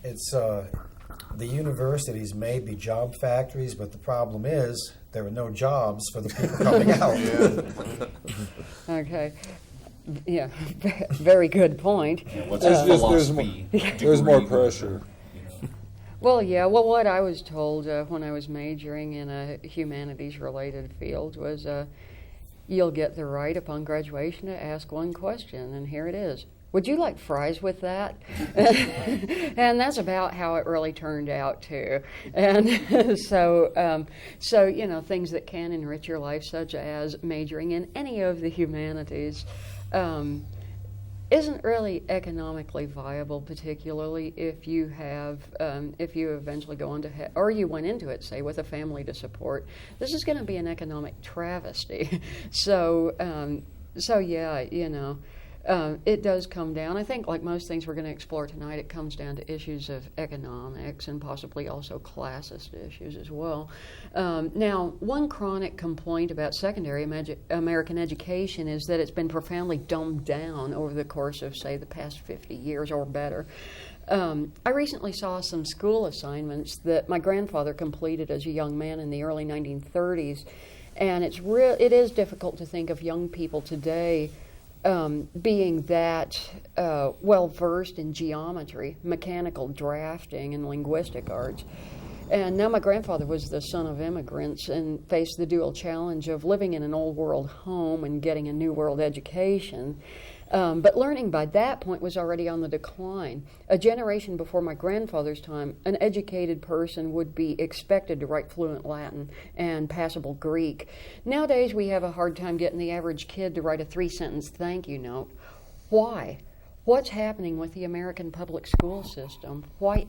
It's the universities may be job factories, but the problem is there are no jobs for the people coming out. Okay. Yeah, very good point. There's more pressure. Well, yeah. Well, what I was told when I was majoring in a humanities-related field was you'll get the right upon graduation to ask one question, and here it is. Would you like fries with that? And that's about how it really turned out, too. And so things that can enrich your life, such as majoring in any of the humanities, isn't really economically viable, particularly if you eventually go on to, or you went into it, say, with a family to support. This is going to be an economic travesty. So yeah, it does come down. I think, like most things we're going to explore tonight, it comes down to issues of economics and possibly also classist issues as well. Now, one chronic complaint about secondary American education is that it's been profoundly dumbed down over the course of, say, the past 50 years or better. I recently saw some school assignments that my grandfather completed as a young man in the early 1930s, and it is difficult to think of young people today being that well-versed in geometry, mechanical drafting, and linguistic arts. And now my grandfather was the son of immigrants and faced the dual challenge of living in an old world home and getting a new world education. But learning by that point was already on the decline. A generation before my grandfather's time, an educated person would be expected to write fluent Latin and passable Greek. Nowadays, we have a hard time getting the average kid to write a 3-sentence thank you note. Why? What's happening with the American public school system? Why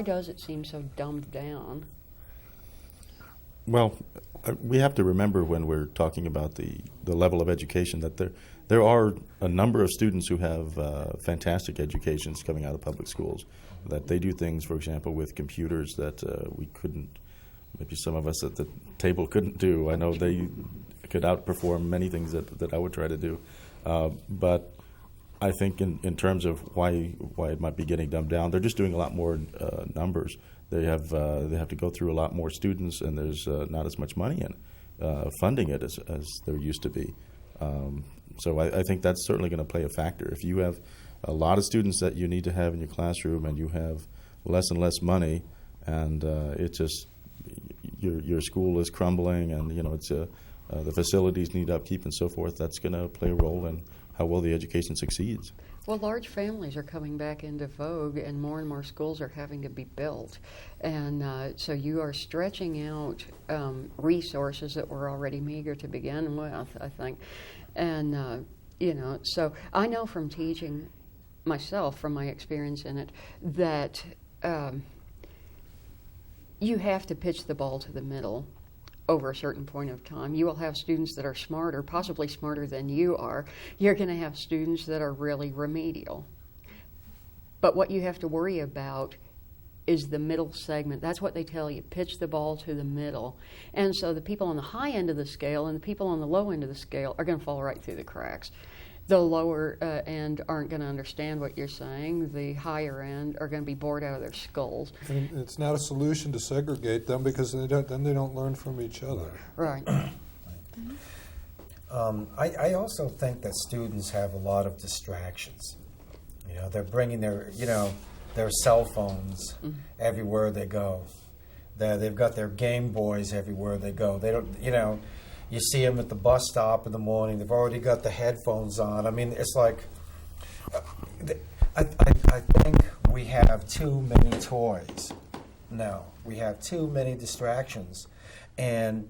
does it seem so dumbed down? Well, we have to remember when we're talking about the level of education that there are a number of students who have fantastic educations coming out of public schools, that they do things, for example, with computers that we couldn't, maybe some of us at the table couldn't do. I know they could outperform many things that I would try to do. But I think in terms of why it might be getting dumbed down, they're just doing a lot more numbers. They have to go through a lot more students, and there's not as much money in funding it as there used to be. So I think that's certainly going to play a factor. If you have a lot of students that you need to have in your classroom, and you have less and less money, and it's just your school is crumbling, and it's the facilities need upkeep and so forth, that's going to play a role in how well the education succeeds. Well, large families are coming back into vogue, and more schools are having to be built. And so you are stretching out resources that were already meager to begin with, I think. And, so I know from teaching myself, from my experience in it, that you have to pitch the ball to the middle over a certain point of time. You will have students that are smarter, possibly smarter than you are. You're going to have students that are really remedial. But what you have to worry about is the middle segment. That's what they tell you, pitch the ball to the middle. And so the people on the high end of the scale and the people on the low end of the scale are going to fall right through the cracks. The lower end aren't going to understand what you're saying. The higher end are going to be bored out of their skulls. And it's not a solution to segregate them, because then they don't learn from each other. Right. I also think that students have a lot of distractions. They're bringing their cell phones everywhere they go. They've got their Game Boys everywhere they go. They don't, you see them at the bus stop in the morning. They've already got the headphones on. I mean, it's like, I think we have too many toys now. We have too many distractions. And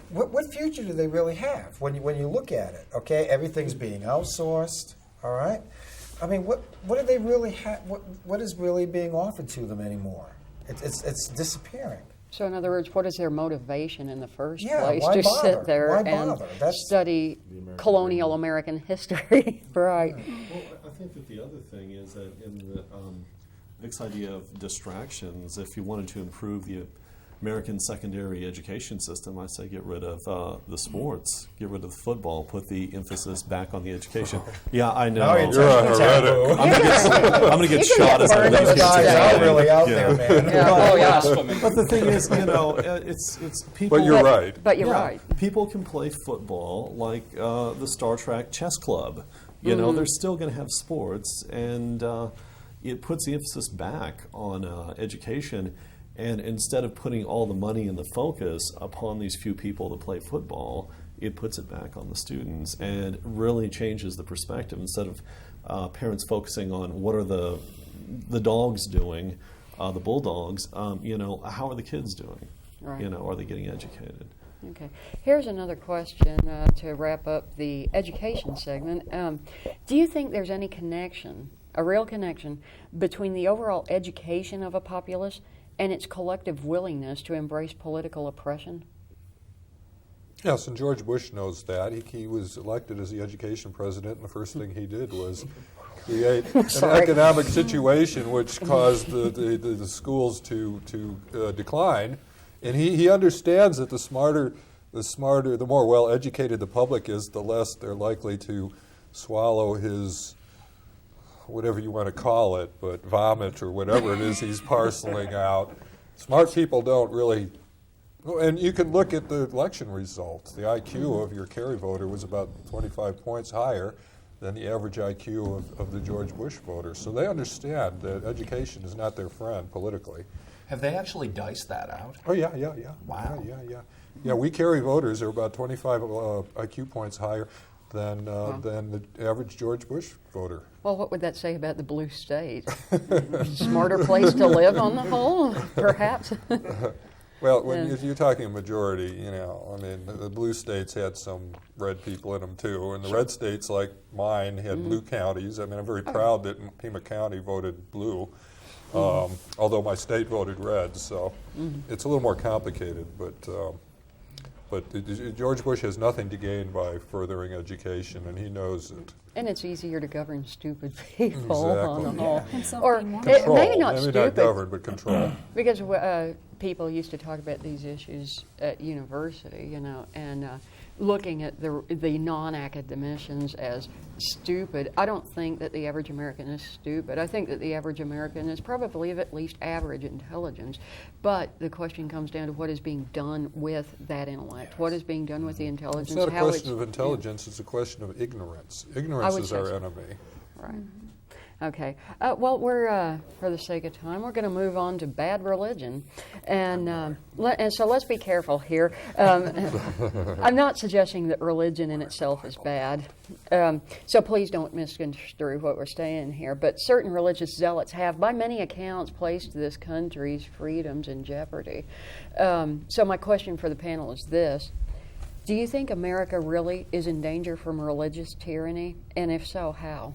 what future do they really have when you look at it? Okay, everything's being outsourced, all right? I mean, what do they really have? What is really being offered to them anymore? It's disappearing. So in other words, what is their motivation in the first place why to bother? sit there Why and bother? study colonial American history? Right. Well, I think that the other thing is that in the Vic's idea of distractions, if you wanted to improve the American secondary education system, I say get rid of the sports, get rid of the football, put the emphasis back on the education. Yeah, I know. You're a heretic. I'm going to get shot as I Those guys are really out there, man. But the thing is, it's people. But you're right. But you're right. People can play football like the Star Trek chess club. They're still going to have sports, and it puts the emphasis back on education. And instead of putting all the money and the focus upon these few people that play football, it puts it back on the students and really changes the perspective. Instead of parents focusing on what are the dogs doing, the bulldogs, how are the kids doing? Right. Are they getting educated? Okay. Here's another question to wrap up the education segment. Do you think there's any connection, a real connection, between the overall education of a populace and its collective willingness to embrace political oppression? Yes, and George Bush knows that. He was elected as the education president, and the first thing he did was create an economic situation which caused the schools to decline. And he understands that the more well-educated the public is, the less they're likely to swallow his, whatever you want to call it, but vomit or whatever it is he's parceling out. Smart people don't really, and you can look at the election results. The IQ of your Kerry voter was about 25 points higher than the average IQ of the George Bush voter. So they understand that education is not their friend politically. Have they actually diced that out? Oh, yeah. Wow. Yeah, we Kerry voters are about 25 IQ points higher. than the average George Bush voter. Well, what would that say about the blue state? Smarter place to live on the whole, perhaps? Well, if you're talking a majority, you know, I mean, the blue states had some red people in them too, and the red states, like mine, had blue counties. I mean, I'm very proud that Pima County voted blue, although my state voted red, so it's a little more complicated, but George Bush has nothing to gain by furthering education, and he knows it. And it's easier to govern stupid people on the whole. Himself Or being one. Control. maybe not Maybe stupid. not govern, but control. Because people used to talk about these issues at university, you know, and looking at the non-academicians as stupid. I don't think that the average American is stupid. I think that the average American is probably of at least average intelligence. But the question comes down to what is being done with that intellect. What is being done with the intelligence? It's not a how question of intelligence, it's a question of ignorance. Ignorance is our enemy. Right. Okay. Well, we're for the sake of time, we're going to move on to bad religion, and so let's be careful here. I'm not suggesting that religion in itself is bad, so please don't misconstrue what we're saying here. But certain religious zealots have, by many accounts, placed this country's freedoms in jeopardy. So my question for the panel is this: do you think America really is in danger from religious tyranny, and if so, how?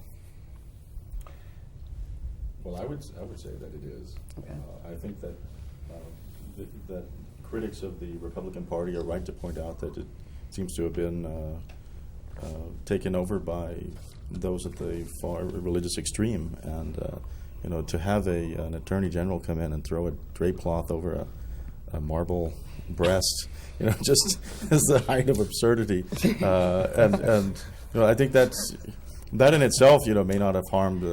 Well, I would say that it is. Okay. I think that that critics of the Republican Party are right to point out that it seems to have been taken over by those at the far religious extreme, and you know, to have an attorney general come in and throw a drape cloth over a marble breast, you know, just is the height of absurdity, and you know, I think that's. That in itself, you know, may not have harmed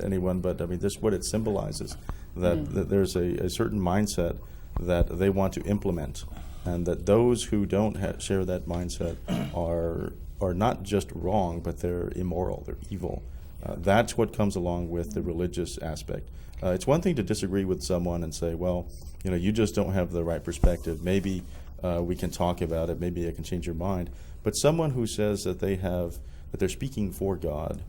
anyone, but I mean, this what it symbolizes, that there's a certain mindset that they want to implement, and that those who don't share that mindset are not just wrong, but they're immoral, they're evil. That's what comes along with the religious aspect. It's one thing to disagree with someone and say, well, you know, you just don't have the right perspective. Maybe we can talk about it. Maybe I can change your mind. But someone who says that they're speaking for God.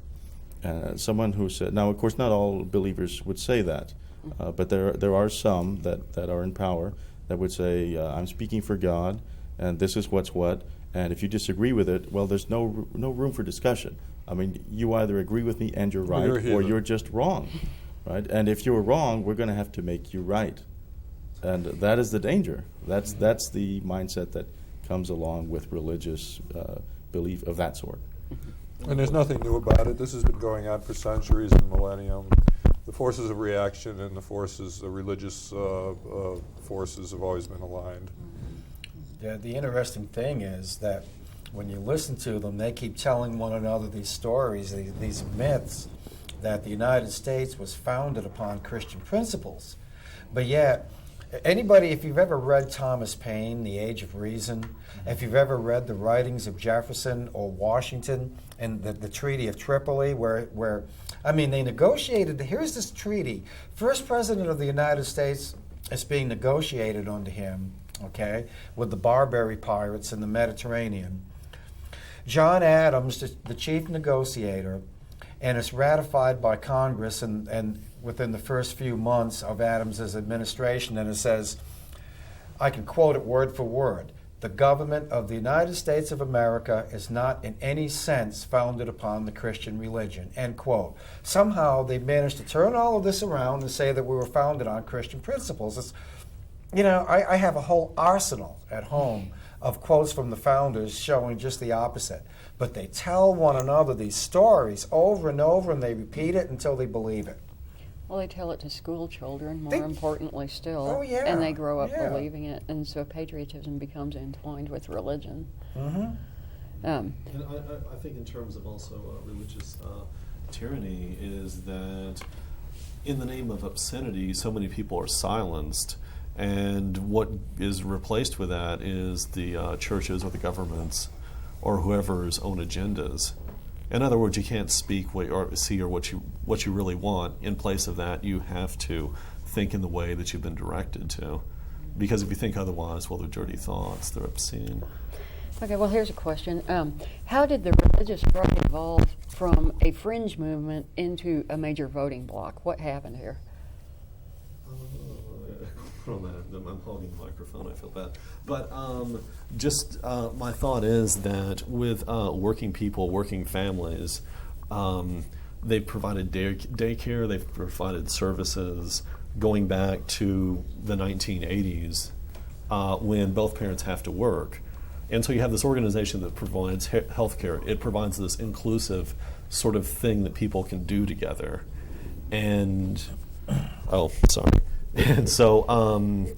Someone who said, now of course not all believers would say that, but there are some that are in power that would say, I'm speaking for God, and this is what's what, and if you disagree with it, well, there's no room for discussion. I mean, you either agree with me and you're right, or you're just wrong, right? And if you're wrong, we're going to have to make you right, and that is the danger. That's the mindset that comes along with religious belief of that sort. And there's nothing new about it. This has been going on for centuries and millennium. The forces of reaction and the religious forces have always been aligned. The interesting thing is that when you listen to them, they keep telling one another these stories, these myths, that the United States was founded upon Christian principles. But yet, anybody, if you've ever read Thomas Paine, The Age of Reason, if you've ever read the writings of Jefferson or Washington and the Treaty of Tripoli, where I mean, they negotiated, here's this treaty. First president of the United States is being negotiated under him, okay, with the Barbary pirates in the Mediterranean. John Adams, the chief negotiator, and it's ratified by Congress and within the first few months of Adams's administration, and it says, I can quote it word for word, the government of the United States of America is not in any sense founded upon the Christian religion, end quote. Somehow they managed to turn all of this around and say that we were founded on Christian principles. It's, you know, I have a whole arsenal at home of quotes from the founders showing just the opposite. But they tell one another these stories over and over, and they repeat it until they believe it. Well, they tell it to school children, more importantly still, Oh, yeah, and they grow up yeah. believing it, and so patriotism becomes entwined with religion. Mm-hmm. And I think in terms of also religious tyranny is that in the name of obscenity, so many people are silenced, and what is replaced with that is the churches or the governments or whoever's own agendas. In other words, you can't speak what you really want. In place of that, you have to think in the way that you've been directed to. Because if you think otherwise, well, they're dirty thoughts, they're obscene. Okay, well, here's a question. How did the religious right evolve from a fringe movement into a major voting bloc? What happened here? I'm holding the microphone, I feel bad. But my thought is that with working people, working families, they've provided daycare, they've provided services going back to the 1980s when both parents have to work. And so you have this organization that provides health care. It provides this inclusive sort of thing that people can do together. And, And so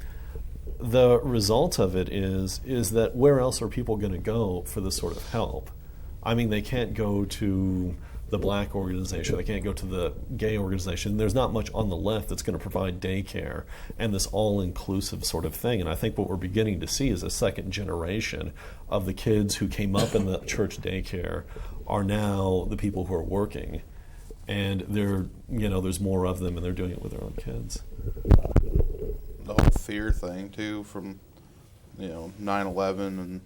the result of it is that where else are people going to go for this sort of help? I mean, they can't go to the black organization, they can't go to the gay organization. There's not much on the left that's going to provide daycare and this all-inclusive sort of thing. And I think what we're beginning to see is a second generation of the kids who came up in the church daycare are now the people who are working. And there's more of them, and they're doing it with their own kids. The whole fear thing too, from 9/11, and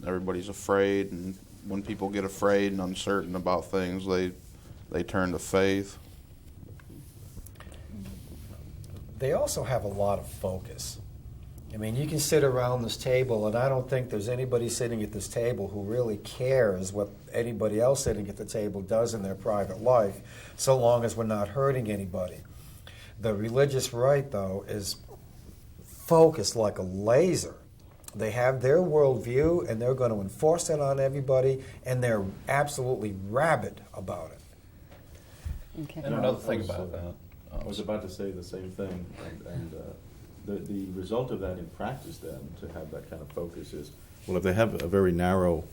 everybody's afraid, and when people get afraid and uncertain about things, they turn to faith. They also have a lot of focus. I mean, you can sit around this table, and I don't think there's anybody sitting at this table who really cares what anybody else sitting at the table does in their private life, so long as we're not hurting anybody. The religious right, though, is focused like a laser. They have their worldview, and they're going to enforce it on everybody, and they're absolutely rabid about it. Okay. And another thing about that. I was about to say the same thing, and the result of that in practice then, to have that kind of focus is, well, if they have a very narrow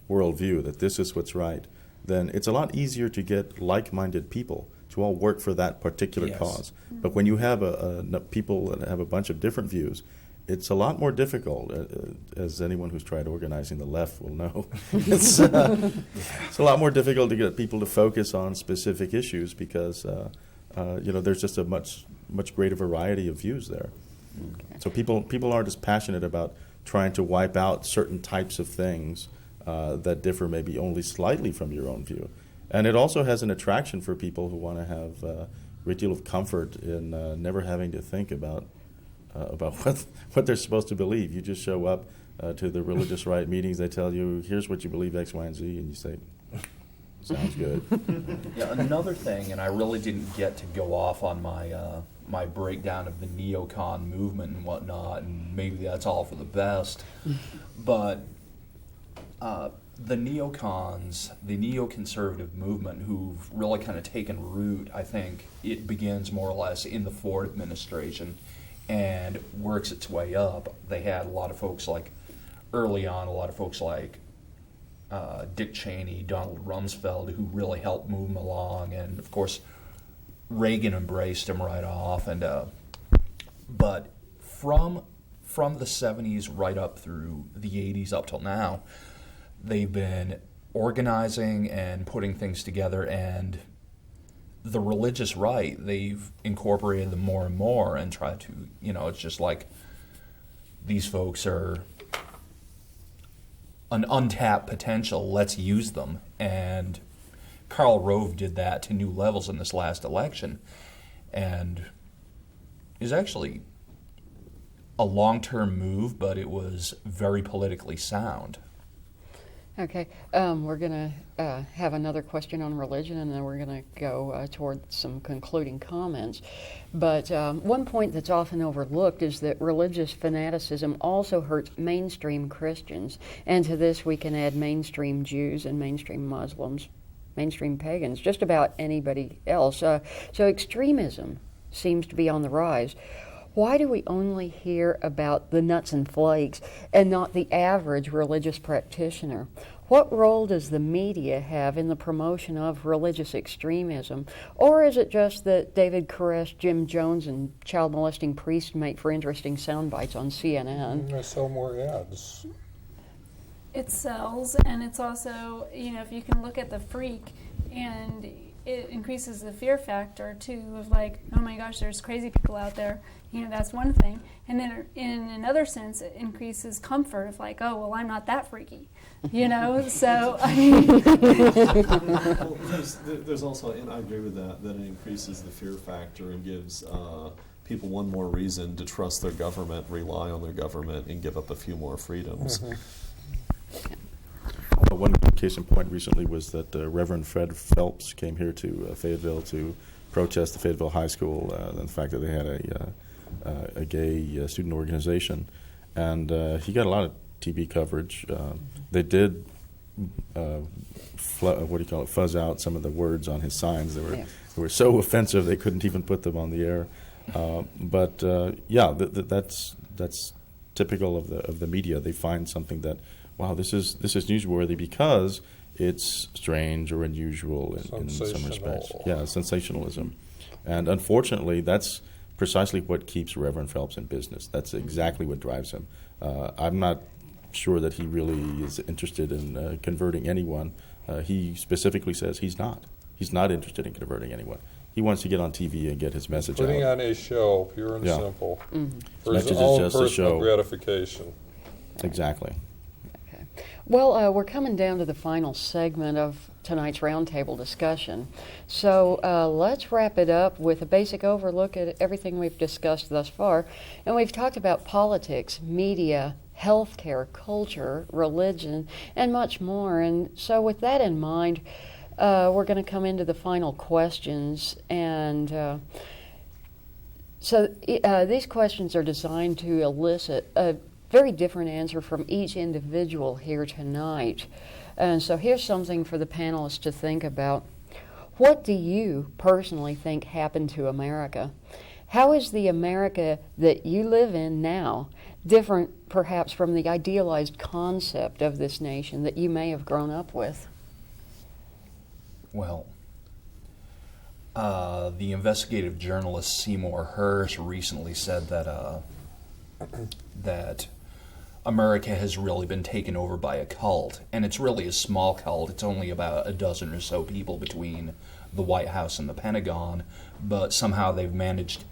worldview that this is what's right, then it's a lot easier to get like-minded people to all work for that particular cause. But when you have people that have a bunch of different views, it's a lot more difficult, as anyone who's tried organizing the left will know. It's a lot more difficult to get people to focus on specific issues because there's just a much greater variety of views there. Okay. So people aren't as passionate about trying to wipe out certain types of things that differ maybe only slightly from your own view. And it also has an attraction for people who want to have a great deal of comfort in never having to think about what they're supposed to believe. You just show up to the religious right meetings. They tell you, here's what you believe, X, Y, and Z, and you say, sounds good. Yeah, another thing, and I really didn't get to go off on my breakdown of the neocon movement and whatnot, and maybe that's all for the best, but the neocons, the neoconservative movement, who've really kind of taken root, I think it begins more or less in the Ford administration and works its way up. They had a lot of folks like, early on, a lot of folks like Dick Cheney, Donald Rumsfeld, who really helped move them along, and of course Reagan embraced him right off. And but from the 70s right up through the 80s up till now, they've been organizing and putting things together, and the religious right, they've incorporated them more and more and tried to, it's just like these folks are an untapped potential, let's use them. And Karl Rove did that to new levels in this last election, and is actually a long-term move, but it was very politically sound. Okay, we're going to have another question on religion, and then we're going to go toward some concluding comments. But one point that's often overlooked is that religious fanaticism also hurts mainstream Christians, and to this we can add mainstream Jews and mainstream Muslims, mainstream pagans, just about anybody else. So extremism seems to be on the rise. Why do we only hear about the nuts and flakes and not the average religious practitioner? What role does the media have in the promotion of religious extremism? Or is it just that David Koresh, Jim Jones, and child molesting priests make for interesting sound bites on CNN? I sell more ads. It sells, and it's also, if you can look at the Freak, and it increases the fear factor too of like, oh my gosh, there's crazy people out there. That's one thing. And then in another sense, it increases comfort of like, oh, well, I'm not that freaky. So, I mean. Well, there's also, and I agree with that it increases the fear factor and gives people one more reason to trust their government, rely on their government, and give up a few more freedoms. One good case in point recently was that Reverend Fred Phelps came here to Fayetteville to protest the Fayetteville High School and the fact that they had a gay student organization. And he got a lot of TV coverage. They did, fuzz out some of the words on his signs. They were so offensive they couldn't even put them on the air. That's typical of the media. They find something that, wow, this is newsworthy because it's strange or unusual in some respects. Yeah, sensationalism. And unfortunately, that's precisely what keeps Reverend Phelps in business. That's exactly what drives him. I'm not sure that he really is interested in converting anyone. He specifically says he's not. He's not interested in converting anyone. He wants to get on TV and get his message Putting out. on a show, pure and simple, for his Message is own just a personal show. gratification. Exactly. Okay. Well, we're coming down to the final segment of tonight's roundtable discussion. So let's wrap it up with a basic overlook at everything we've discussed thus far. And we've talked about politics, media, healthcare, culture, religion, and much more. And so with that in mind, we're going to come into the final questions. And so these questions are designed to elicit a very different answer from each individual here tonight. And so here's something for the panelists to think about. What do you personally think happened to America? How is the America that you live in now different perhaps from the idealized concept of this nation that you may have grown up with? Well, the investigative journalist Seymour Hersh recently said that that America has really been taken over by a cult, and it's really a small cult. It's only about a dozen or so people between the White House and the Pentagon, but somehow they've managed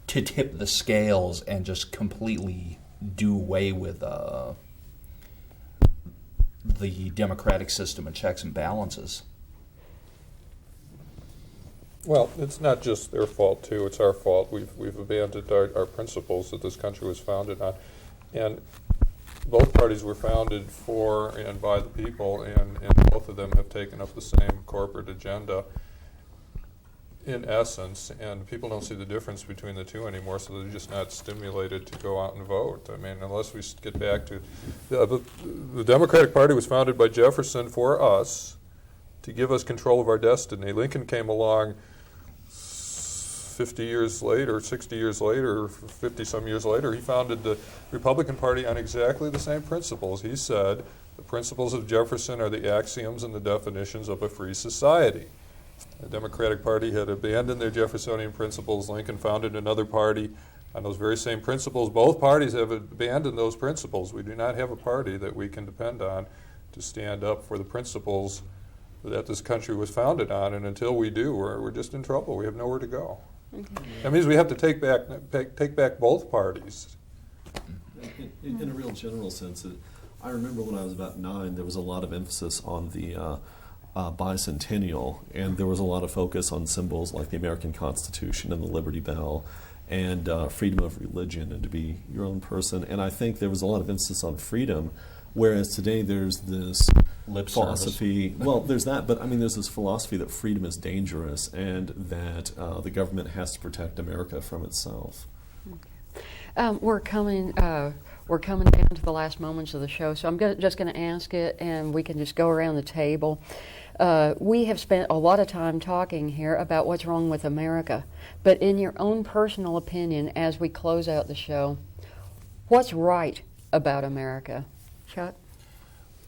to tip the scales and just completely do away with the democratic system of checks and balances. Well, it's not just their fault, too. It's our fault. We've abandoned our principles that this country was founded on. And both parties were founded for and by the people, and both of them have taken up the same corporate agenda in essence, and people don't see the difference between the two anymore, so they're just not stimulated to go out and vote. I mean, unless we get back to the Democratic Party was founded by Jefferson for us to give us control of our destiny. Lincoln came along 50 years later, 60 years later, 50-some years later. He founded the Republican Party on exactly the same principles. He said the principles of Jefferson are the axioms and the definitions of a free society. The Democratic Party had abandoned their Jeffersonian principles. Lincoln founded another party on those very same principles. Both parties have abandoned those principles. We do not have a party that we can depend on to stand up for the principles that this country was founded on, and until we do, we're just in trouble. We have nowhere to go. Okay. That means we have to take back both parties. In a real general sense, I remember when I was about 9, there was a lot of emphasis on the bicentennial, and there was a lot of focus on symbols like the American Constitution and the Liberty Bell and freedom of religion and to be your own person. And I think there was a lot of emphasis on freedom, whereas today there's this lip philosophy. service. Well, there's that, but I mean, there's this philosophy that freedom is dangerous and that the government has to protect America from itself. Okay. We're coming down to the last moments of the show, so I'm just going to ask it, and we can just go around the table. We have spent a lot of time talking here about what's wrong with America, but in your own personal opinion, as we close out the show, what's right about America? Chuck?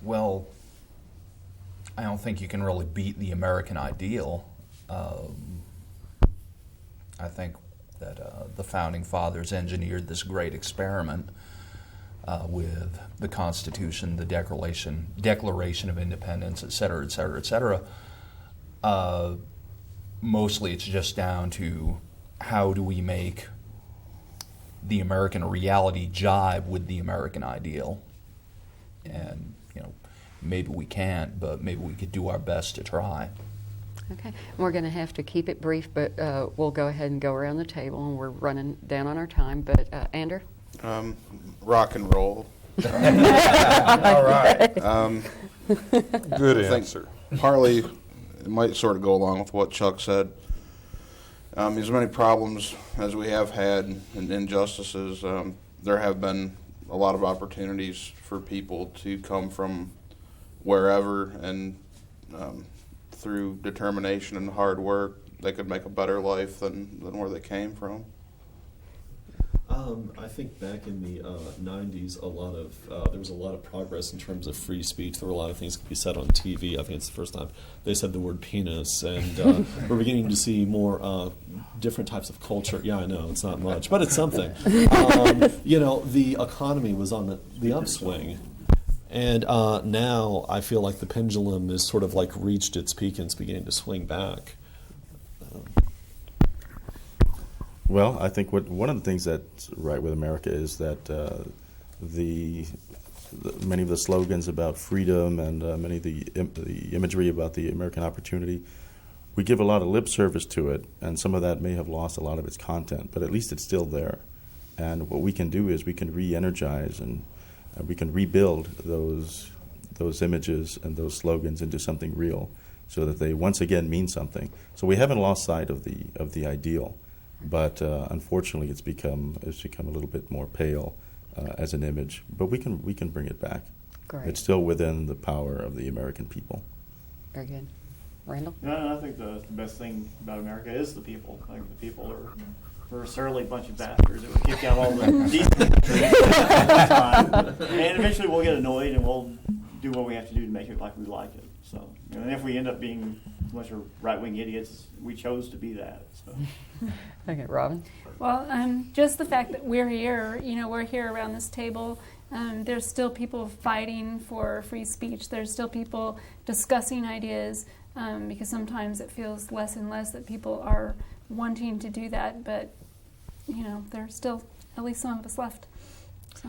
Well, I don't think you can really beat the American ideal. I think that the Founding Fathers engineered this great experiment with the Constitution, the Declaration of Independence, et cetera, et cetera, et cetera. mostly it's just down to how do we make the American reality jibe with the American ideal. And, maybe we can't, but maybe we could do our best to try. Okay, we're going to have to keep it brief, but we'll go ahead and go around the table, and we're running down on our time. But Andrew? Rock and roll. All right. Good answer. Partly, it might sort of go along with what Chuck said. As many problems as we have had and injustices, there have been a lot of opportunities for people to come from wherever, and through determination and hard work, they could make a better life than where they came from. I think back in the 90s, there was a lot of progress in terms of free speech. There were a lot of things that could be said on TV. I think it's the first time they said the word penis, and we're beginning to see more different types of culture. Yeah, I know, it's not much, but it's something. The economy was on the upswing, and now I feel like the pendulum is sort of like reached its peak and it's beginning to swing back. Well, I think one of the things that's right with America is that many of the slogans about freedom and many of the imagery about the American opportunity, we give a lot of lip service to it, and some of that may have lost a lot of its content, but at least it's still there. And what we can do is we can re-energize and we can rebuild those images and those slogans into something real, so that they once again mean something. So we haven't lost sight of the ideal. But unfortunately, it's become a little bit more pale as an image. But we can bring it back. Great. It's still within the power of the American people. Very good. Randall? No, I think the best thing about America is the people. I think the people we're a surly bunch of bastards that would kick out all the decent time. And eventually we'll get annoyed and we'll do what we have to do to make it like we like it. So, and if we end up being a bunch of right-wing idiots, we chose to be that. So. Okay, Robin? Well, just the fact that we're here, we're here around this table. There's still people fighting for free speech. There's still people discussing ideas, because sometimes it feels less and less that people are wanting to do that. But, there's still at least some of us left. So.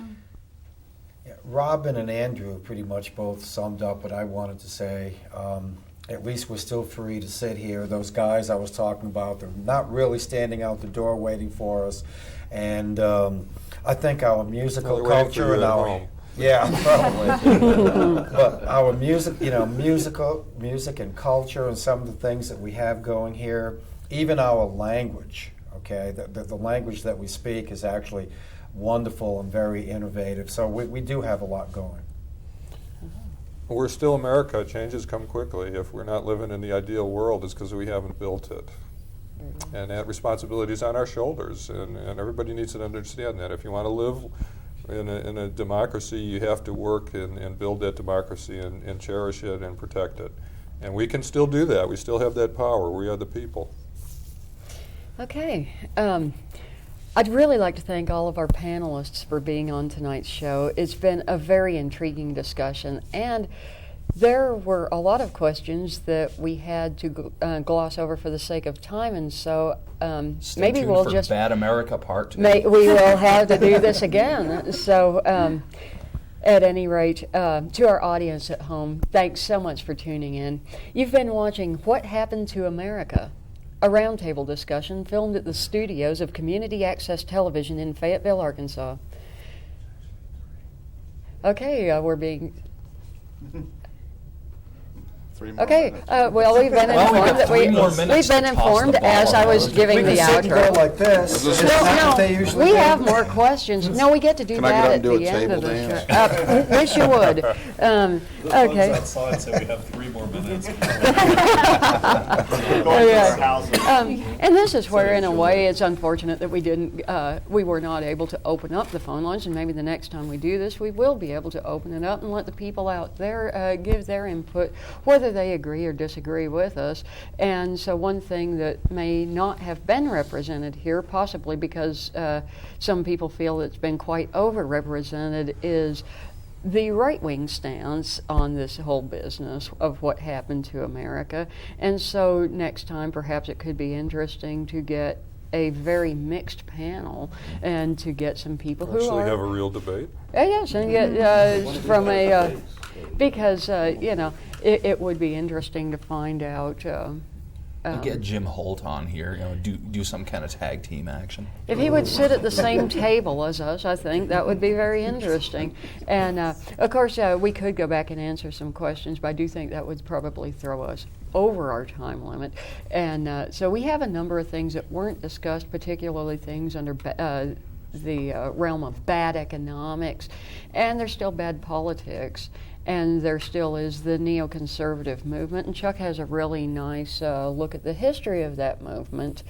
Yeah, Robin and Andrew pretty much both summed up what I wanted to say. At least we're still free to sit here. Those guys I was talking about, they're not really standing out the door waiting for us. And I think our musical culture and our probably. But our music, music and culture and some of the things that we have going here, even our language, okay, the language that we speak is actually wonderful and very innovative. So we do have a lot going. We're still America. Changes come quickly. If we're not living in the ideal world, it's because we haven't built it. And that responsibility is on our shoulders, and everybody needs to understand that. If you want to live in a democracy, you have to work and build that democracy and cherish it and protect it. And we can still do that. We still have that power. We are the people. Okay. I'd really like to thank all of our panelists for being on tonight's show. It's been a very intriguing discussion, and there were a lot of questions that we had to gloss over for the sake of time, and so maybe we'll for just Bad America Part 2. we will have to do this again. So at any rate, to our audience at home, thanks so much for tuning in. You've been watching What Happened to America, a roundtable discussion filmed at the studios of Community Access Television in Fayetteville, Arkansas. Okay, we're being... 3 more Okay, minutes. well, we've been informed that we've been informed as I was giving the Sit and go outro. like this. No, They usually we do. have more questions. No, we get to do Can I get that up at and do the a end of table the dance? show. Wish you would. Okay. Outside, so we have 3 more minutes. And this is where, in a way, it's unfortunate that we were not able to open up the phone lines, and maybe the next time we do this, we will be able to open it up and let the people out there give their input, whether they agree or disagree with us. And so one thing that may not have been represented here, possibly because some people feel it's been quite overrepresented, is the right-wing stance on this whole business of what happened to America. And so next time perhaps it could be interesting to get a very mixed panel and to get some people who Actually are... have a real debate? Yes, and get from a... because, it would be interesting to find out... Get Jim Holt on here, do some kind of tag team action. If he would sit at the same table as us, I think that would be very interesting. And of course, we could go back and answer some questions, but I do think that would probably throw us over our time limit. And so we have a number of things that weren't discussed, particularly things under the realm of bad economics, and there's still bad politics. And there still is the neoconservative movement, and Chuck has a really nice look at the history of that movement.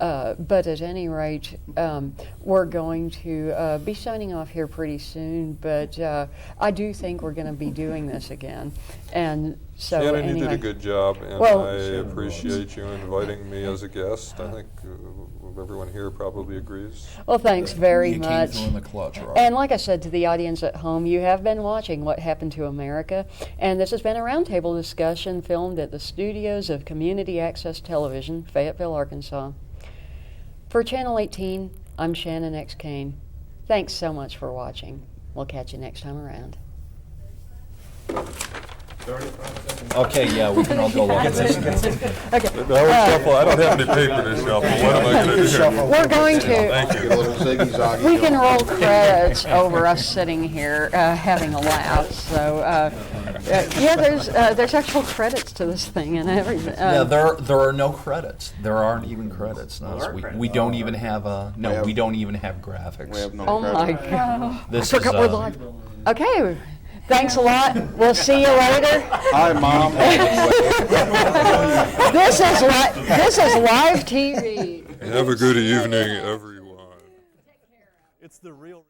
But at any rate, we're going to be signing off here pretty soon, but I do think we're going to be doing this again. And so Shannon, anyway, you did a good job, and well, I appreciate you inviting me as a guest. I think everyone here probably agrees. well, thanks very You came much. through in the clutch, Robert. And like I said to the audience at home, you have been watching What Happened to America, and this has been a roundtable discussion filmed at the studios of Community Access Television, Fayetteville, Arkansas. For Channel 18, I'm Shannon X. Caine. Thanks so much for watching. We'll catch you next time around. Okay, yeah, we can all go look at this. Okay. I don't have any paper to shuffle. What am I going to do? We're going to. Thank you. Get a little ziggy-zaggy We can going. roll credits over us sitting here having a laugh. So, yeah, there's actual credits to this thing and everything. Yeah, there are no credits. There aren't even credits. We don't even have we don't even have graphics. We have no Oh my credit. God! This I forgot we're live. Okay. Thanks a lot. We'll see you later. Hi, Mom. This is live TV. Have a good evening, everyone. It's the real.